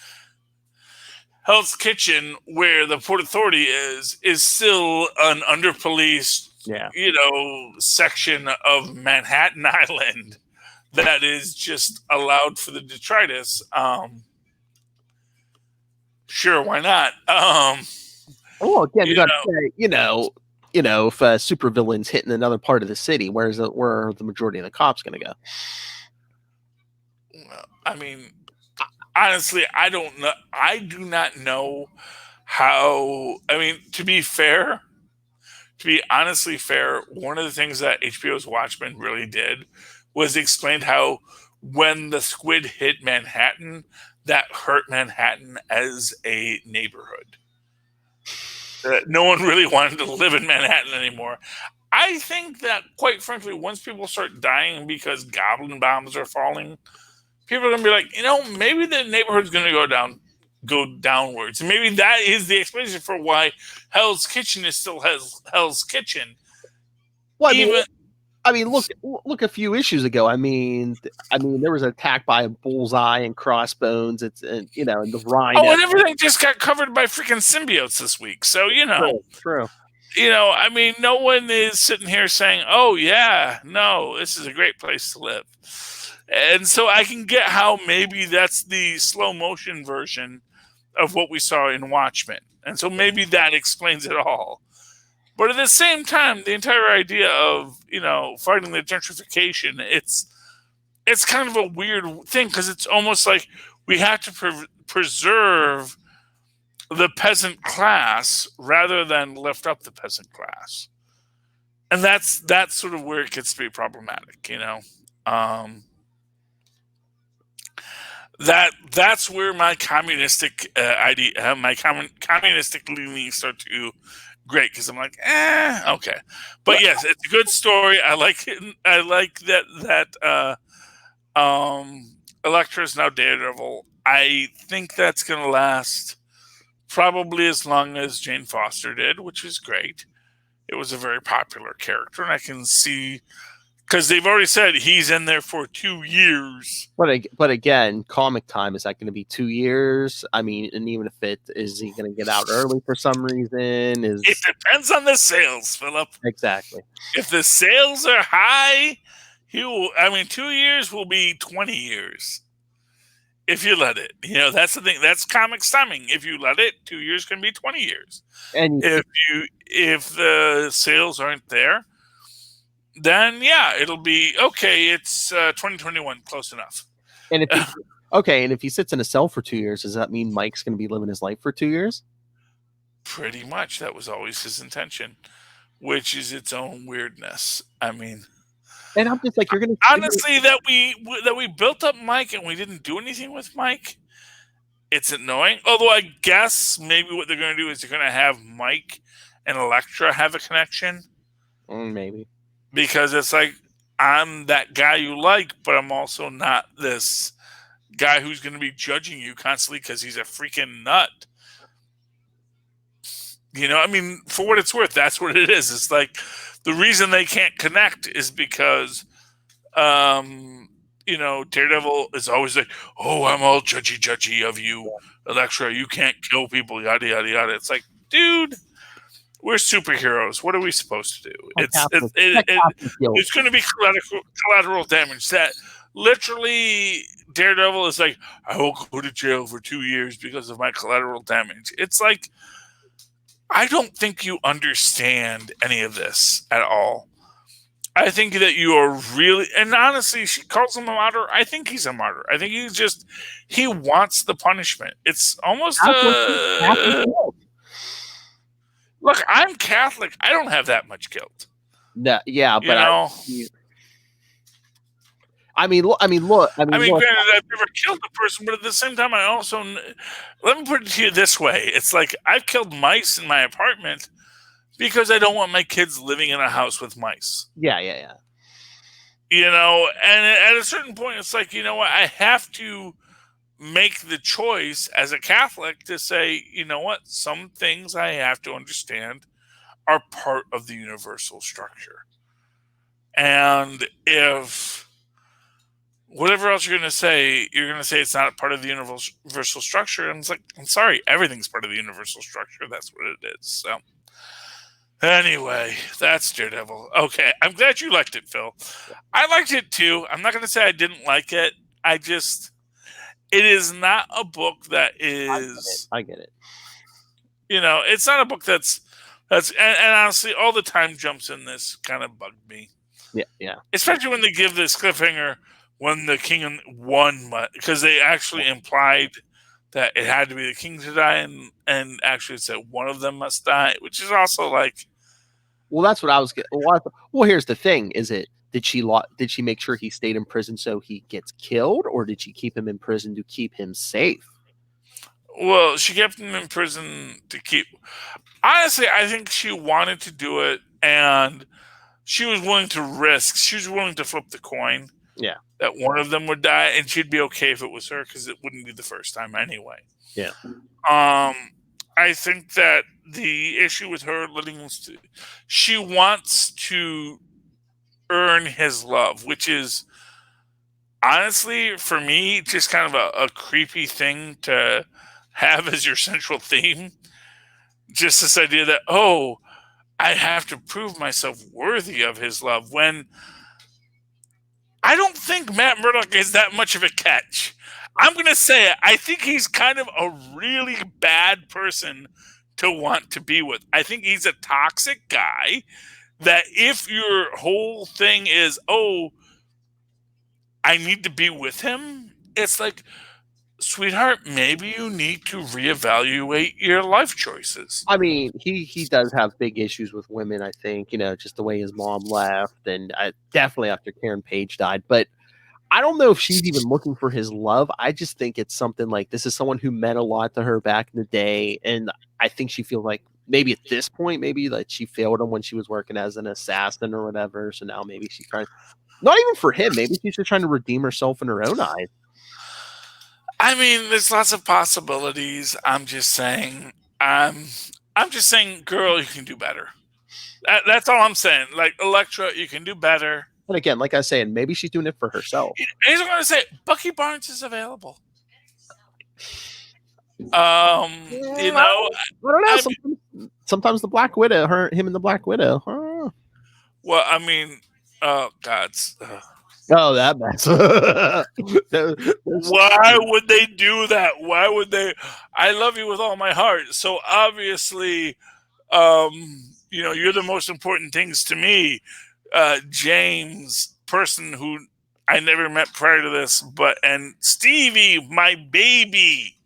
Hell's Kitchen, where the Port Authority is still an under-policed, section of Manhattan Island that is just allowed for the detritus. Sure, why not? Well, again, you got to say, if a supervillain's hitting another part of the city, where are the majority of the cops going to go? Well, I mean, honestly, I don't know. I do not know how. I mean, to be honestly fair, one of the things that HBO's Watchmen really did was explain how when the squid hit Manhattan, that hurt Manhattan as a neighborhood. No one really wanted to live in Manhattan anymore. I think that, quite frankly, once people start dying because goblin bombs are falling, people are going to be like, maybe the neighborhood's going to go downwards. And maybe that is the explanation for why Hell's Kitchen is still Hell's Kitchen. Well, I mean, look a few issues ago. I mean, there was an attack by a bullseye and crossbones. And the rhino. Oh, and everything just got covered by freaking symbiotes this week. So True. I mean, no one is sitting here saying, "Oh yeah, no, this is a great place to live." And so I can get how maybe that's the slow motion version of what we saw in Watchmen. And so maybe that explains it all. But at the same time, the entire idea of, fighting the gentrification, it's kind of a weird thing, because it's almost like we have to preserve the peasant class rather than lift up the peasant class. And that's sort of where it gets to be problematic, That's where my communistic communistic leanings start to grate, because I'm like, okay. But yes, it's a good story. I like it. I like that Elektra is now Daredevil. I think that's going to last probably as long as Jane Foster did, which is great. It was a very popular character, and I can see, because they've already said he's in there for 2 years. But again, comic time, is that going to be 2 years? I mean, and even if is he going to get out early for some reason? It depends on the sales, Philip. Exactly. If the sales are high, 2 years will be 20 years. If you let it, that's the thing. That's comics timing. If you let it, 2 years can be 20 years. And if the sales aren't there, then it'll be okay. It's 2021, close enough. And if he sits in a cell for 2 years, does that mean Mike's going to be living his life for 2 years? Pretty much. That was always his intention. which is its own weirdness. I mean, and I'm just like, you're gonna honestly that we built up Mike and we didn't do anything with Mike. It's annoying. Although I guess maybe what they're going to do is they're going to have Mike and Elektra have a connection. Maybe. Because it's like, I'm that guy you like, but I'm also not this guy who's going to be judging you constantly because he's a freaking nut. You know, I mean, for what it's worth, that's what it is. It's like the reason they can't connect is because, you know, Daredevil is always like, oh, I'm all judgy of you, Elektra. You can't kill people, yada, yada, yada. It's like, dude, we're superheroes. What are we supposed to do? It's going to be collateral damage. That literally Daredevil is like, I will go to jail for 2 years because of my collateral damage. It's like, I don't think you understand any of this at all. I think that you are really, and honestly, she calls him a martyr. I think he's a martyr. I think he wants the punishment. It's almost look, I'm Catholic. I don't have that much guilt. No, yeah, but I mean, look. Granted, I've never killed a person, but at the same time, I also let me put it to you this way: it's like I've killed mice in my apartment because I don't want my kids living in a house with mice. Yeah. You know, and at a certain point, it's like, you know what? I have to make the choice as a Catholic to say, you know what? Some things I have to understand are part of the universal structure. And if whatever else you're going to say it's not part of the universal structure. And it's like, I'm sorry, everything's part of the universal structure. That's what it is. So anyway, that's Daredevil. Okay, I'm glad you liked it, Phil. I liked it too. I'm not going to say I didn't like it. It is not a book that is... I get it. You know, it's not a book that's and honestly, all the time jumps in this kind of bugged me. Yeah. Especially when they give this cliffhanger when the king won, because they actually implied that it had to be the king to die, and actually it said one of them must die, which is also like... Well, that's what I was getting. Well, here's the thing: did she make sure he stayed in prison so he gets killed, or did she keep him in prison to keep him safe? Well, she kept him in prison to keep... Honestly, I think she wanted to do it, and she was willing to risk. She was willing to flip the coin. Yeah. That one of them would die, and she'd be okay if it was her, because it wouldn't be the first time anyway. Yeah. I think that the issue with her she wants to earn his love, which is honestly, for me, just kind of a creepy thing to have as your central theme. Just this idea that, oh, I have to prove myself worthy of his love, when I don't think Matt Murdock is that much of a catch. I'm going to say it. I think he's kind of a really bad person to want to be with. I think he's a toxic guy that if your whole thing is, oh, I need to be with him, it's like, sweetheart, maybe you need to reevaluate your life choices. I mean, he does have big issues with women, I think, you know, just the way his mom left, and definitely after Karen Page died. But I don't know if she's even looking for his love. I just think it's something like, this is someone who meant a lot to her back in the day, and I think she feels like maybe at this point, maybe like she failed him when she was working as an assassin or whatever, so now maybe she's trying, not even for him, maybe she's just trying to redeem herself in her own eyes. I mean, there's lots of possibilities. I'm just saying, girl, you can do better. That's all I'm saying. Like, Elektra, you can do better. And again, like I say, and maybe she's doing it for herself. He's going to say, Bucky Barnes is available. You know, I don't know. Sometimes the Black Widow, him and the Black Widow. Well, I mean, gods. Oh, that mess. Why would they do that? Why would they? I love you with all my heart. So obviously, you know, you're the most important things to me. James, person who I never met prior to this, and Stevie, my baby.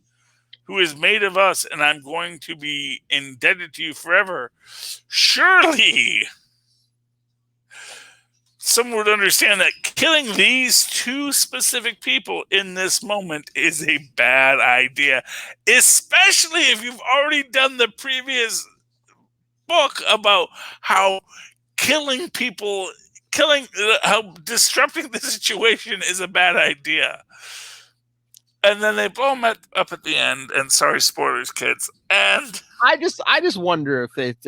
who is made of us, and I'm going to be indebted to you forever. Surely someone would understand that killing these two specific people in this moment is a bad idea, especially if you've already done the previous book about how how disrupting the situation is a bad idea. And then they blow him up at the end. And sorry, spoilers, kids. And I just wonder if it's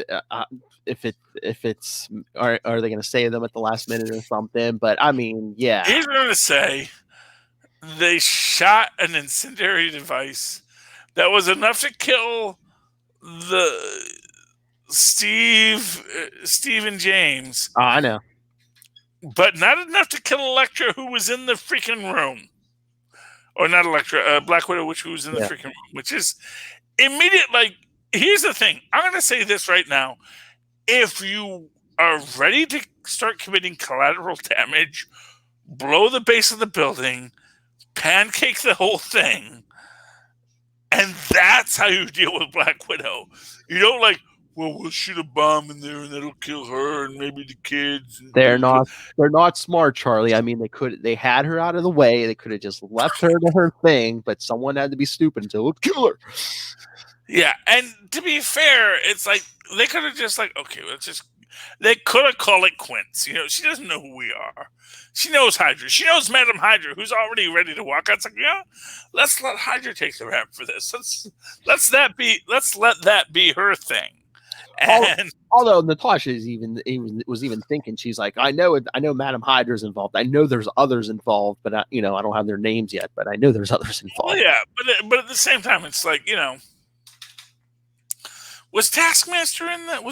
are they going to save them at the last minute or something? But I mean, yeah. He's going to say they shot an incendiary device that was enough to kill the Steve and James. Oh, I know. But not enough to kill Elektra, who was in the freaking room. Or not Elektra, Black Widow, who was in the freaking room. Which is immediate. Like, here's the thing. I'm going to say this right now. If you are ready to start committing collateral damage, blow the base of the building, pancake the whole thing, and that's how you deal with Black Widow. You don't like, well, we'll shoot a bomb in there and that'll kill her and maybe the kids. They're not smart, Charlie. I mean, they had her out of the way. They could have just left her to her thing, but someone had to be stupid until it would kill her. Yeah, and to be fair, it's like they could have just like, okay, they could have called it quits. You know, she doesn't know who we are. She knows Hydra. She knows Madam Hydra, who's already ready to walk out. It's like, yeah, let's let Hydra take the rap for this. Let's let that be her thing. And although Natasha was even thinking, she's like, I know Madam Hydra's involved. I know there's others involved, but I don't have their names yet, but I know there's others involved. Well, yeah, but at the same time, it's like, was Taskmaster in that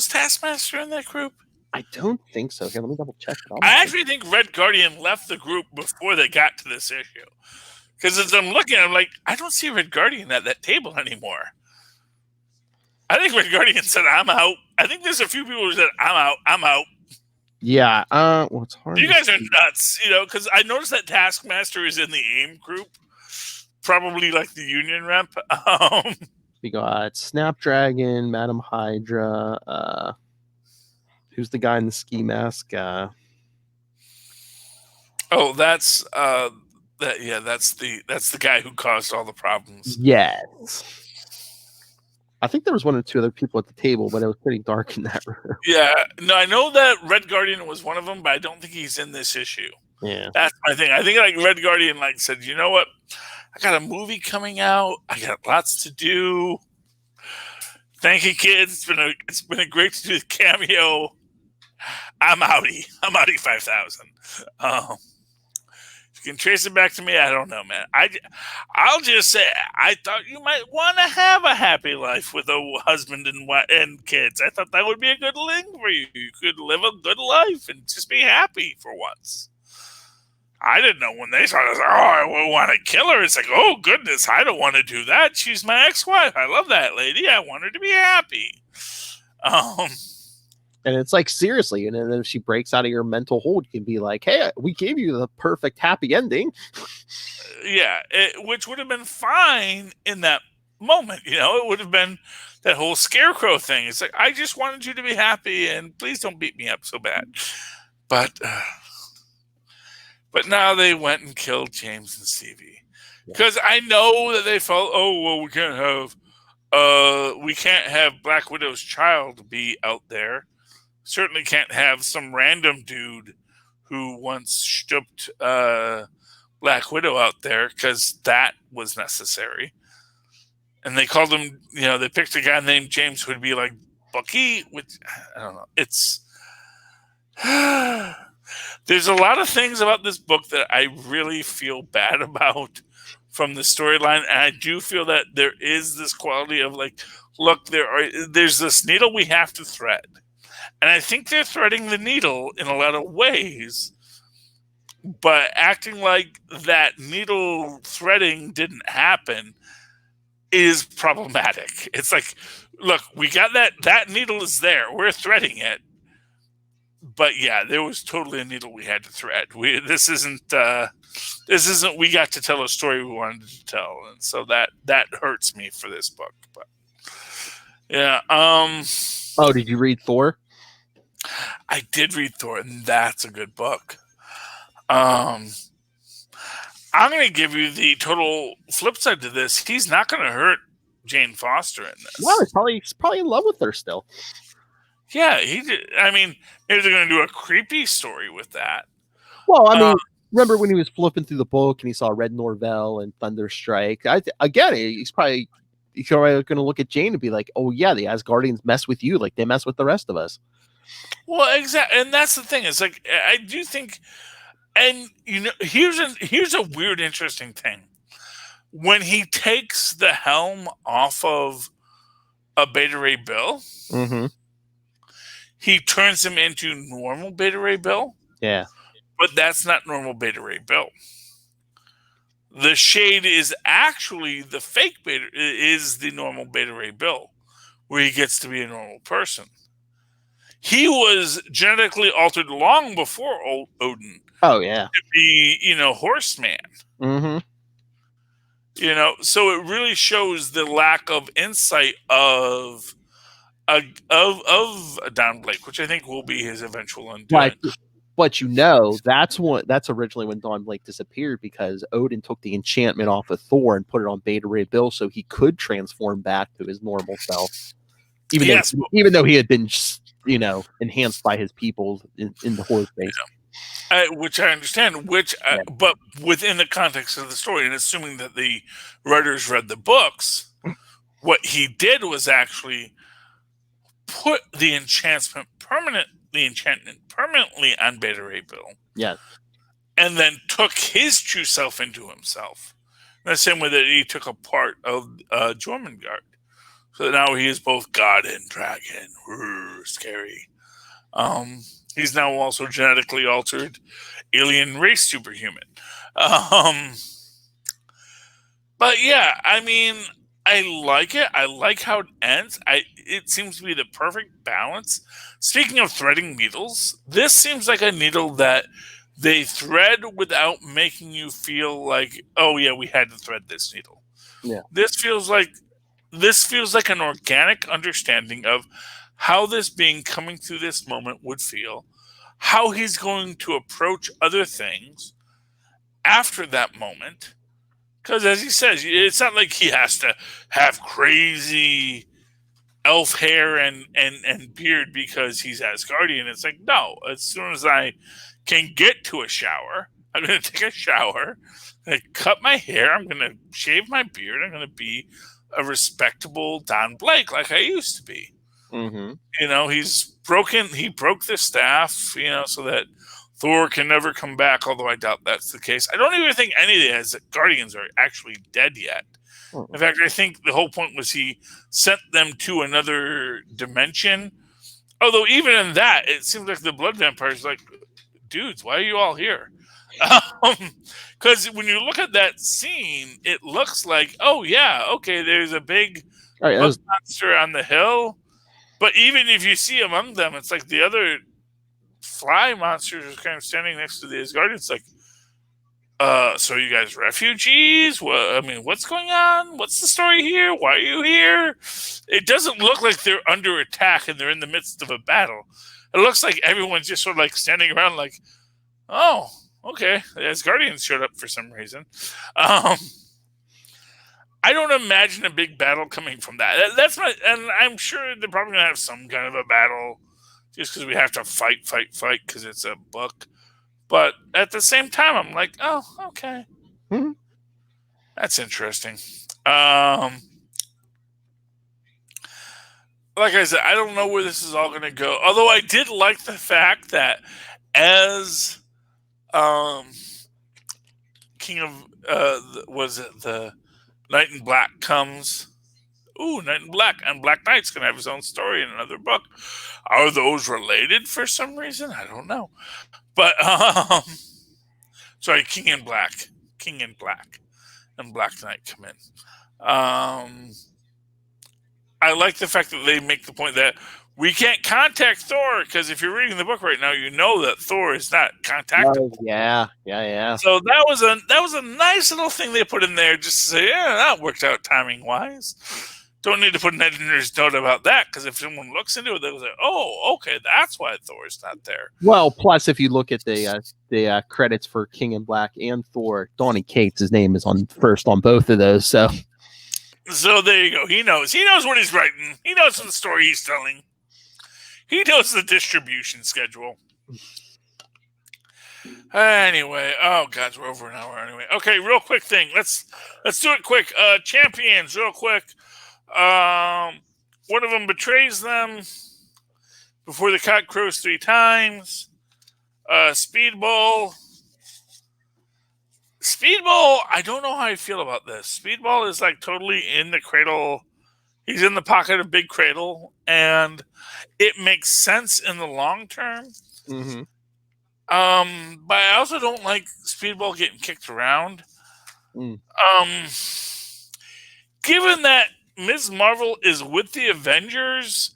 group? I don't think so. Here, let me double check. I actually think Red Guardian left the group before they got to this issue. Because as I'm looking, I'm like, I don't see Red Guardian at that table anymore. I think Red Guardian said, I'm out. I think there's a few people who said, I'm out. Yeah. Well, it's hard. You guys are nuts, because I noticed that Taskmaster is in the AIM group. Probably like the union rep. We got Snapdragon, Madam Hydra. Who's the guy in the ski mask? That's the guy who caused all the problems. Yes. I think there was one or two other people at the table, but it was pretty dark in that room. Yeah. No, I know that Red Guardian was one of them, but I don't think he's in this issue. Yeah. That's my thing. I think like Red Guardian said, you know what? I got a movie coming out. I got lots to do. Thank you, kids. It's been a great to do the cameo. I'm outie 5,000. If you can trace it back to me, I don't know, man. I'll just say I thought you might want to have a happy life with a husband and kids. I thought that would be a good thing for you. You could live a good life and just be happy for once. I didn't know when they saw this. Oh, I want to kill her. It's like, oh goodness, I don't want to do that. She's my ex-wife. I love that lady. I want her to be happy. And it's like, seriously, and then if she breaks out of your mental hold, you can be like, hey, we gave you the perfect happy ending. Yeah, which would have been fine in that moment. It would have been that whole scarecrow thing. It's like, I just wanted you to be happy, and please don't beat me up so bad. But now they went and killed James and Stevie. Because I know that they felt, oh, well, we can't have Black Widow's child be out there. Certainly can't have some random dude who once stooped Black Widow out there, because that was necessary. And they called him, they picked a guy named James who would be like Bucky, which, I don't know. It's... There's a lot of things about this book that I really feel bad about from the storyline, and I do feel that there is this quality of like, look, there's this needle we have to thread. And I think they're threading the needle in a lot of ways, but acting like that needle threading didn't happen is problematic. It's like, look, we got that needle is there. We're threading it. but yeah, there was totally a needle we had to thread. This isn't we got to tell a story we wanted to tell, and so that hurts me for this book. But yeah, oh, did you read Thor? I did read Thor, and that's a good book. I'm going to give you the total flip side to this. He's not going to hurt Jane Foster in this. Well, he's probably in love with her still. Yeah, he did. I mean, maybe they're going to do a creepy story with that. Well, I mean, remember when he was flipping through the book and he saw Red Norvell and Thunderstrike? He's probably going to look at Jane and be like, "Oh yeah, the Asgardians mess with you like they mess with the rest of us." Well, exactly, and that's the thing. It's like I do think, and here's a weird, interesting thing. When he takes the helm off of a Beta Ray Bill, he turns him into normal Beta Ray Bill. Yeah. But that's not normal Beta Ray Bill. The shade is actually the fake Beta, is the normal Beta Ray Bill, where he gets to be a normal person. He was genetically altered long before Odin. Oh, yeah. To be, Horseman. Mm-hmm. So it really shows the lack of insight of Don Blake, which I think will be his eventual undoing. But that's originally when Don Blake disappeared, because Odin took the enchantment off of Thor and put it on Beta Ray Bill so he could transform back to his normal self. Even though he had been, enhanced by his people in the horse base. Which I understand, but within the context of the story, and assuming that the writers read the books, what he did was actually put the enchantment permanently on Beta Ray Bill. Yes. And then took his true self into himself. In the same way that he took a part of Jormungand. So now he is both god and dragon. Scary. He's now also genetically altered alien race superhuman. But yeah, I mean, I like it. I like how it ends. It seems to be the perfect balance. Speaking of threading needles, this seems like a needle that they thread without making you feel like, oh yeah, we had to thread this needle. Yeah. This feels like an organic understanding of how this being coming through this moment would feel, how he's going to approach other things after that moment. Because as he says, it's not like he has to have crazy elf hair and beard because he's Asgardian. It's like, no, as soon as I can get to a shower, I'm going to take a shower, I'm going to cut my hair, I'm going to shave my beard, I'm going to be a respectable Don Blake like I used to be. Mm-hmm. He broke the staff, so that Thor can never come back, although I doubt that's the case. I don't even think any of the Guardians are actually dead yet. In fact, I think the whole point was he sent them to another dimension. Although even in that, it seems like the blood vampires like, dudes, why are you all here? Because when you look at that scene, it looks like, oh yeah, okay, there's a big monster on the hill. But even if you see among them, it's like the other fly monsters are kind of standing next to the Asgardians. Like, so you guys refugees? What's going on? What's the story here? Why are you here? It doesn't look like they're under attack and they're in the midst of a battle. It looks like everyone's just sort of like standing around like, oh, okay. The Asgardians showed up for some reason. I don't imagine a big battle coming from that. And I'm sure they're probably going to have some kind of a battle just because we have to fight because it's a book. But at the same time, I'm like, oh, okay. Mm-hmm. That's interesting. Like I said, I don't know where this is all going to go. Although I did like the fact that as King of, the Knight in Black comes. Ooh, Knight in Black. And Black Knight's going to have his own story in another book. Are those related for some reason? I don't know. But, sorry, King in Black. King in Black. And Black Knight come in. I like the fact that they make the point that we can't contact Thor because if you're reading the book right now, you know that Thor is not contactable. Oh, yeah. So that was a nice little thing they put in there just to say, yeah, that worked out timing wise. Don't need to put an editor's note about that because if someone looks into it, they'll say, "Oh, okay, that's why Thor's not there." Well, plus if you look at the credits for King in Black and Thor, Donny Cates' name is on first on both of those. So there you go. He knows what he's writing. He knows the story he's telling. He knows the distribution schedule. Anyway, oh God, we're over an hour anyway. Okay, real quick thing. Let's do it quick. Champions, real quick. One of them betrays them before the cock crows 3 times. Speedball, I don't know how I feel about this. Speedball is like totally in the cradle. He's in the pocket of Big Cradle, and it makes sense in the long term. Mm-hmm. But I also don't like Speedball getting kicked around. Given that Ms. Marvel is with the Avengers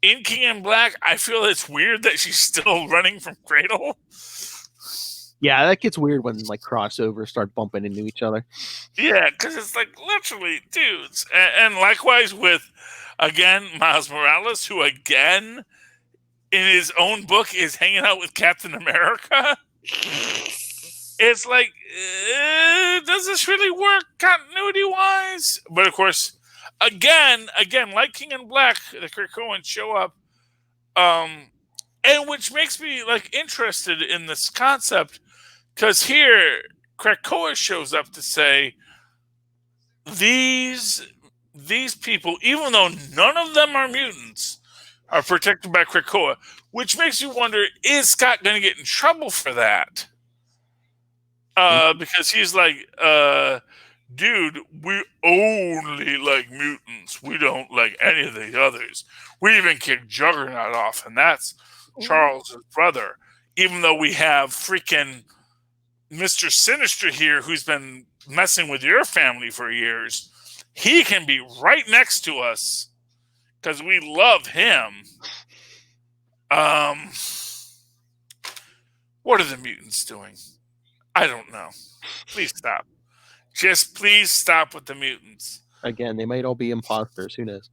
in King in Black, I feel it's weird that she's still running from Cradle. Yeah, that gets weird when like crossovers start bumping into each other. Yeah, because it's like literally dudes. And likewise with, again, Miles Morales, who again, in his own book, is hanging out with Captain America. It's like, does this really work continuity-wise? But of course, again, like King in Black, the Krakoans show up, and which makes me like interested in this concept, because here Krakoa shows up to say these people, even though none of them are mutants, are protected by Krakoa, which makes you wonder: is Scott going to get in trouble for that? Because he's like, dude, we only like mutants. We don't like any of the others. We even kicked Juggernaut off, and that's Charles' brother. Even though we have freaking Mr. Sinister here, who's been messing with your family for years, he can be right next to us because we love him. What are the mutants doing? I don't know. Please stop. Just please stop with the mutants. Again, they might all be imposters. Who knows?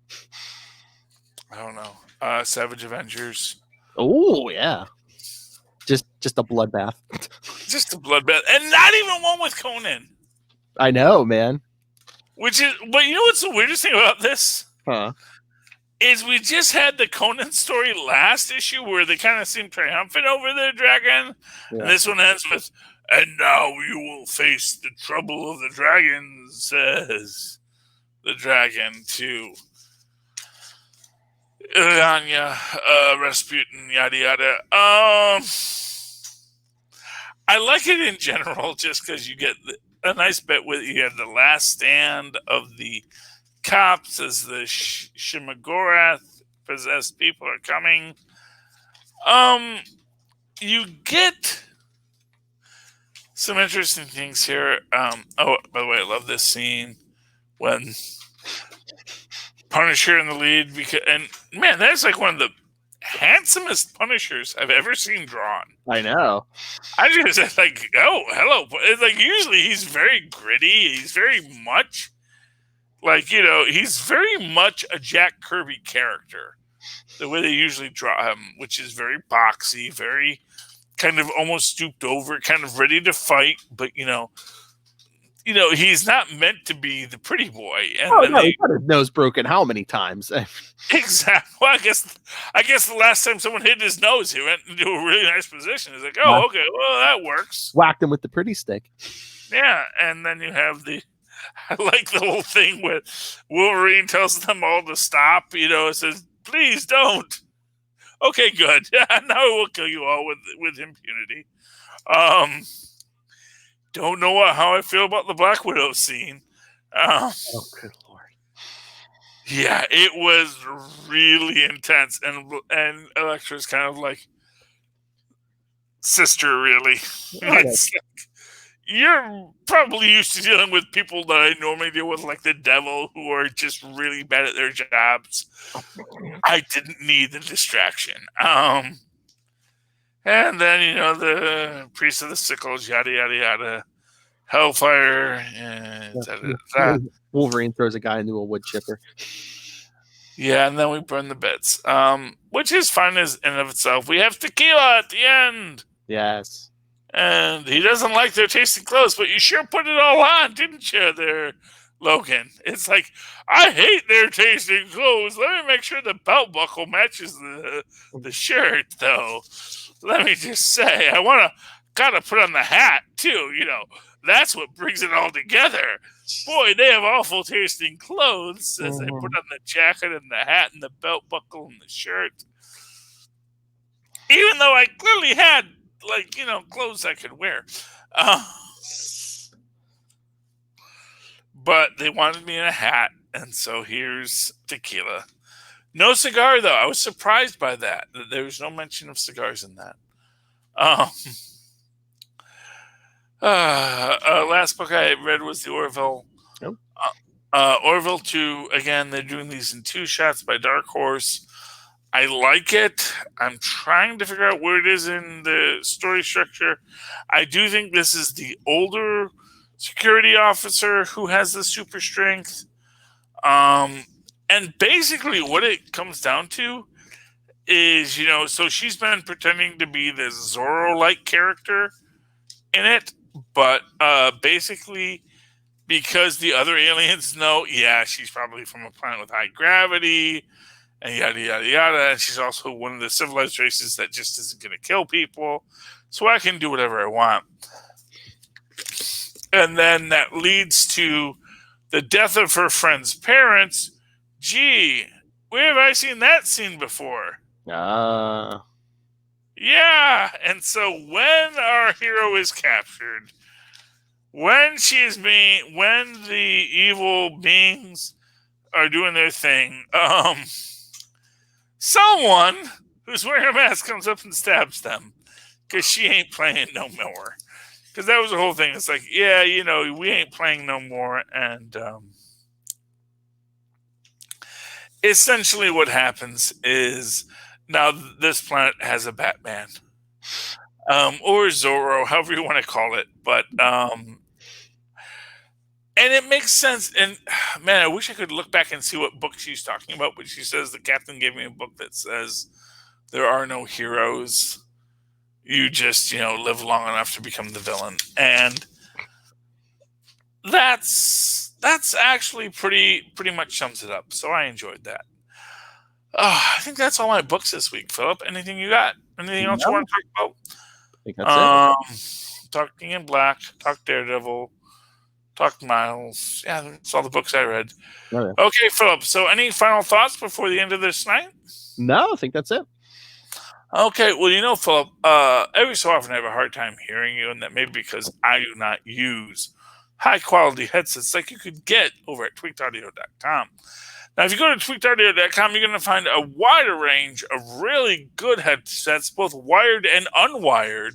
I don't know. Savage Avengers. Oh, yeah. Just a bloodbath. Just a bloodbath. And not even one with Conan. I know, man. But you know what's the weirdest thing about this? Huh? Is we just had the Conan story last issue where they kind of seemed triumphant over their dragon. Yeah. And this one ends with, "And now you will face the trouble of the dragon," says the dragon to Illyana, Rasputin, yada yada. I like it in general just because you get a nice bit with you had the last stand of the cops as the Shimaggorath possessed people are coming. You get some interesting things here. Oh, by the way, I love this scene when Punisher in the lead, and man, that's like one of the handsomest Punishers I've ever seen drawn. I know. I just like, oh, hello. It's like usually he's very gritty. He's very much like, he's very much a Jack Kirby character. The way they usually draw him, which is very boxy, very kind of almost stooped over, kind of ready to fight, but he's not meant to be the pretty boy. And he got his nose broken how many times? Exactly. Well, I guess the last time someone hit his nose, he went into a really nice position. It's like, oh, okay, well, that works. Whacked him with the pretty stick. Yeah, and then you have I like the whole thing where Wolverine tells them all to stop. It says, "Please don't." Okay, good. Now we'll kill you all with impunity. Don't know how I feel about the Black Widow scene. Oh, good Lord. Yeah, it was really intense. And Elektra's kind of like, sister, really. It's like, you're probably used to dealing with people that I normally deal with, like the devil, who are just really bad at their jobs. I didn't need the distraction. And then, the priest of the sickles, yada, yada, yada, hellfire, and Wolverine throws a guy into a wood chipper. Yeah, and then we burn the bits, which is fun in and of itself. We have tequila at the end. Yes. And he doesn't like their tasty clothes, but you sure put it all on, didn't you, there, Logan? It's like, I hate their tasty clothes. Let me make sure the belt buckle matches the shirt, though. Let me just say, gotta put on the hat, too, That's what brings it all together. Boy, they have awful tasting clothes as they put on the jacket and the hat and the belt buckle and the shirt. Even though I clearly had, clothes I could wear. But they wanted me in a hat, and so here's tequila. No cigar, though. I was surprised by that there was no mention of cigars in that. Last book I read was the Orville. Nope. Orville 2, again, they're doing these in 2 shots by Dark Horse. I like it. I'm trying to figure out where it is in the story structure. I do think this is the older security officer who has the super strength. And basically what it comes down to is, so she's been pretending to be this Zorro-like character in it, but basically because the other aliens know, she's probably from a planet with high gravity, and yada, yada, yada. And she's also one of the civilized races that just isn't going to kill people. So I can do whatever I want. And then that leads to the death of her friend's parents. Gee, where have I seen that scene before? Yeah. And so when our hero is captured, when the evil beings are doing their thing, someone who's wearing a mask comes up and stabs them because she ain't playing no more. Because that was the whole thing. It's like, we ain't playing no more. And essentially what happens is now this planet has a Batman. Or Zorro, however you want to call it. But and it makes sense. And man, I wish I could look back and see what book she's talking about. But she says the captain gave me a book that says there are no heroes. You just, live long enough to become the villain. And that's actually pretty much sums it up. So I enjoyed that. I think that's all my books this week, Philip. Anything you got? Anything else you want to talk about? I think that's it. Talk King in Black, talk Daredevil, talk Miles. Yeah, that's all the books I read. Oh, yeah. Okay, Philip. So any final thoughts before the end of this night? No, I think that's it. Okay, well, Philip, every so often I have a hard time hearing you, and that may be because I do not use high-quality headsets like you could get over at tweakedaudio.com. Now, if you go to tweakedaudio.com, you're going to find a wider range of really good headsets, both wired and unwired,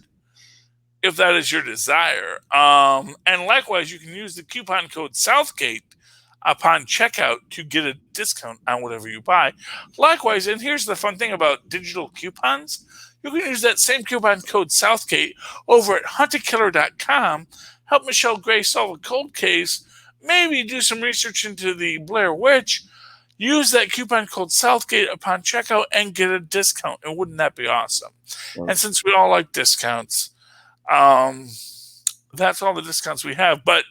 if that is your desire. And likewise, you can use the coupon code Southgate upon checkout to get a discount on whatever you buy. Likewise, and here's the fun thing about digital coupons, you can use that same coupon code Southgate over at huntakiller.com, help Michelle Gray solve a cold case, maybe do some research into the Blair Witch, use that coupon code Southgate upon checkout and get a discount. And wouldn't that be awesome? Yeah. And since we all like discounts, that's all the discounts we have. But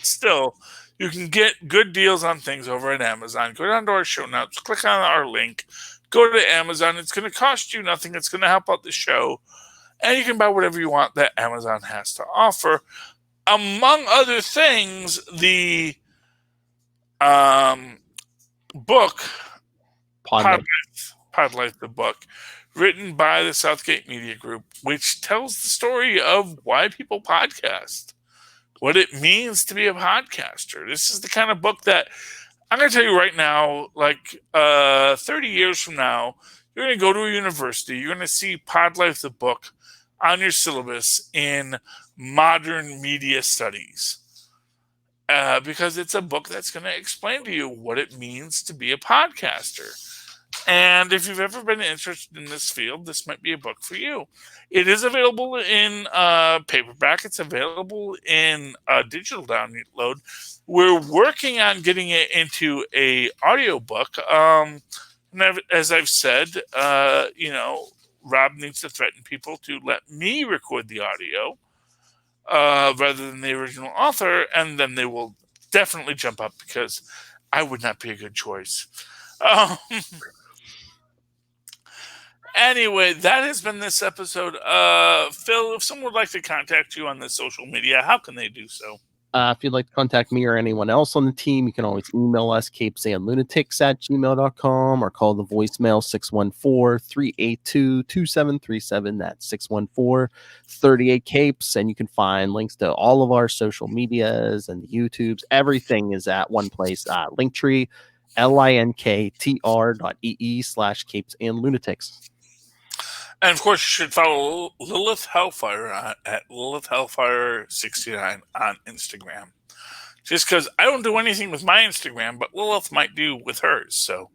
still, you can get good deals on things over at Amazon. Go down to our show notes, click on our link, go to Amazon. It's going to cost you nothing. It's going to help out the show. And you can buy whatever you want that Amazon has to offer. Among other things, the book, Podlife, the book, written by the Southgate Media Group, which tells the story of why people podcast, what it means to be a podcaster. This is the kind of book that I'm going to tell you right now, 30 years from now, you're going to go to a university, you're going to see Podlife, the book, on your syllabus in modern media studies. Because it's a book that's going to explain to you what it means to be a podcaster. And if you've ever been interested in this field, this might be a book for you. It is available in paperback. It's available in digital download. We're working on getting it into a audiobook. And as I've said, Rob needs to threaten people to let me record the audio rather than the original author, and then they will definitely jump up because I would not be a good choice. Anyway, that has been this episode. Phil, if someone would like to contact you on the social media, how can they do so? If you'd like to contact me or anyone else on the team, you can always email us, capesandlunatics@gmail.com, or call the voicemail 614-382-2737. That's 614-38-CAPES. And you can find links to all of our social medias and the YouTubes. Everything is at one place, Linktree, linktr.ee/capesandlunatics. And of course, you should follow Lilith Hellfire at Lilith Hellfire 69 on Instagram. Just because I don't do anything with my Instagram, but Lilith might do with hers. So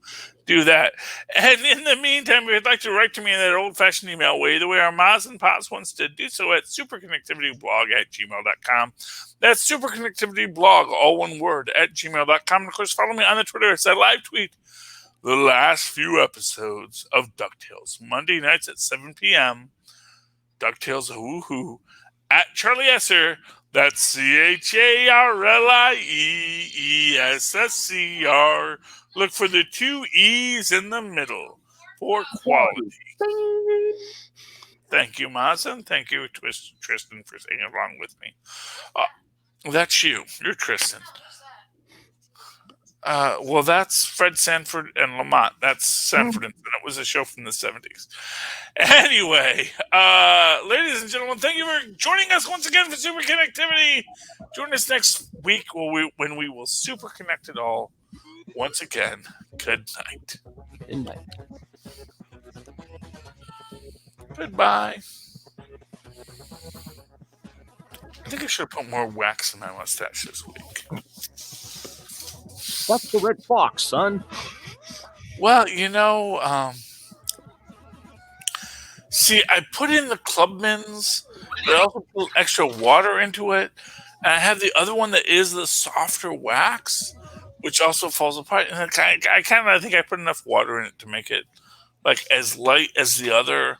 do that. And in the meantime, if you'd like to write to me in that old-fashioned email way, the way our Maz and Pops wants to do so, at superconnectivityblog@gmail.com. That's superconnectivityblog, all one word, @gmail.com. And of course, follow me on the Twitter as I live tweet the last few episodes of DuckTales, Monday nights at 7 p.m. DuckTales, woohoo, at Charlie Esser. That's CharlieEssser. Look for the 2 E's in the middle for quality. Thank you, Mazen. Thank you, Tristan, for singing along with me. That's you. You're Tristan. Well, that's Fred Sanford and Lamont. That's Sanford and Son. It was a show from the 70s. Anyway, ladies and gentlemen, thank you for joining us once again for Super Connectivity. Join us next week when we will super connect it all once again. Good night. Good night. Goodbye. I think I should have put more wax in my mustache this week. That's the red fox, son. Well, see, I put in the Clubman's, but I also put extra water into it. And I have the other one that is the softer wax, which also falls apart. And I think I put enough water in it to make it like as light as the other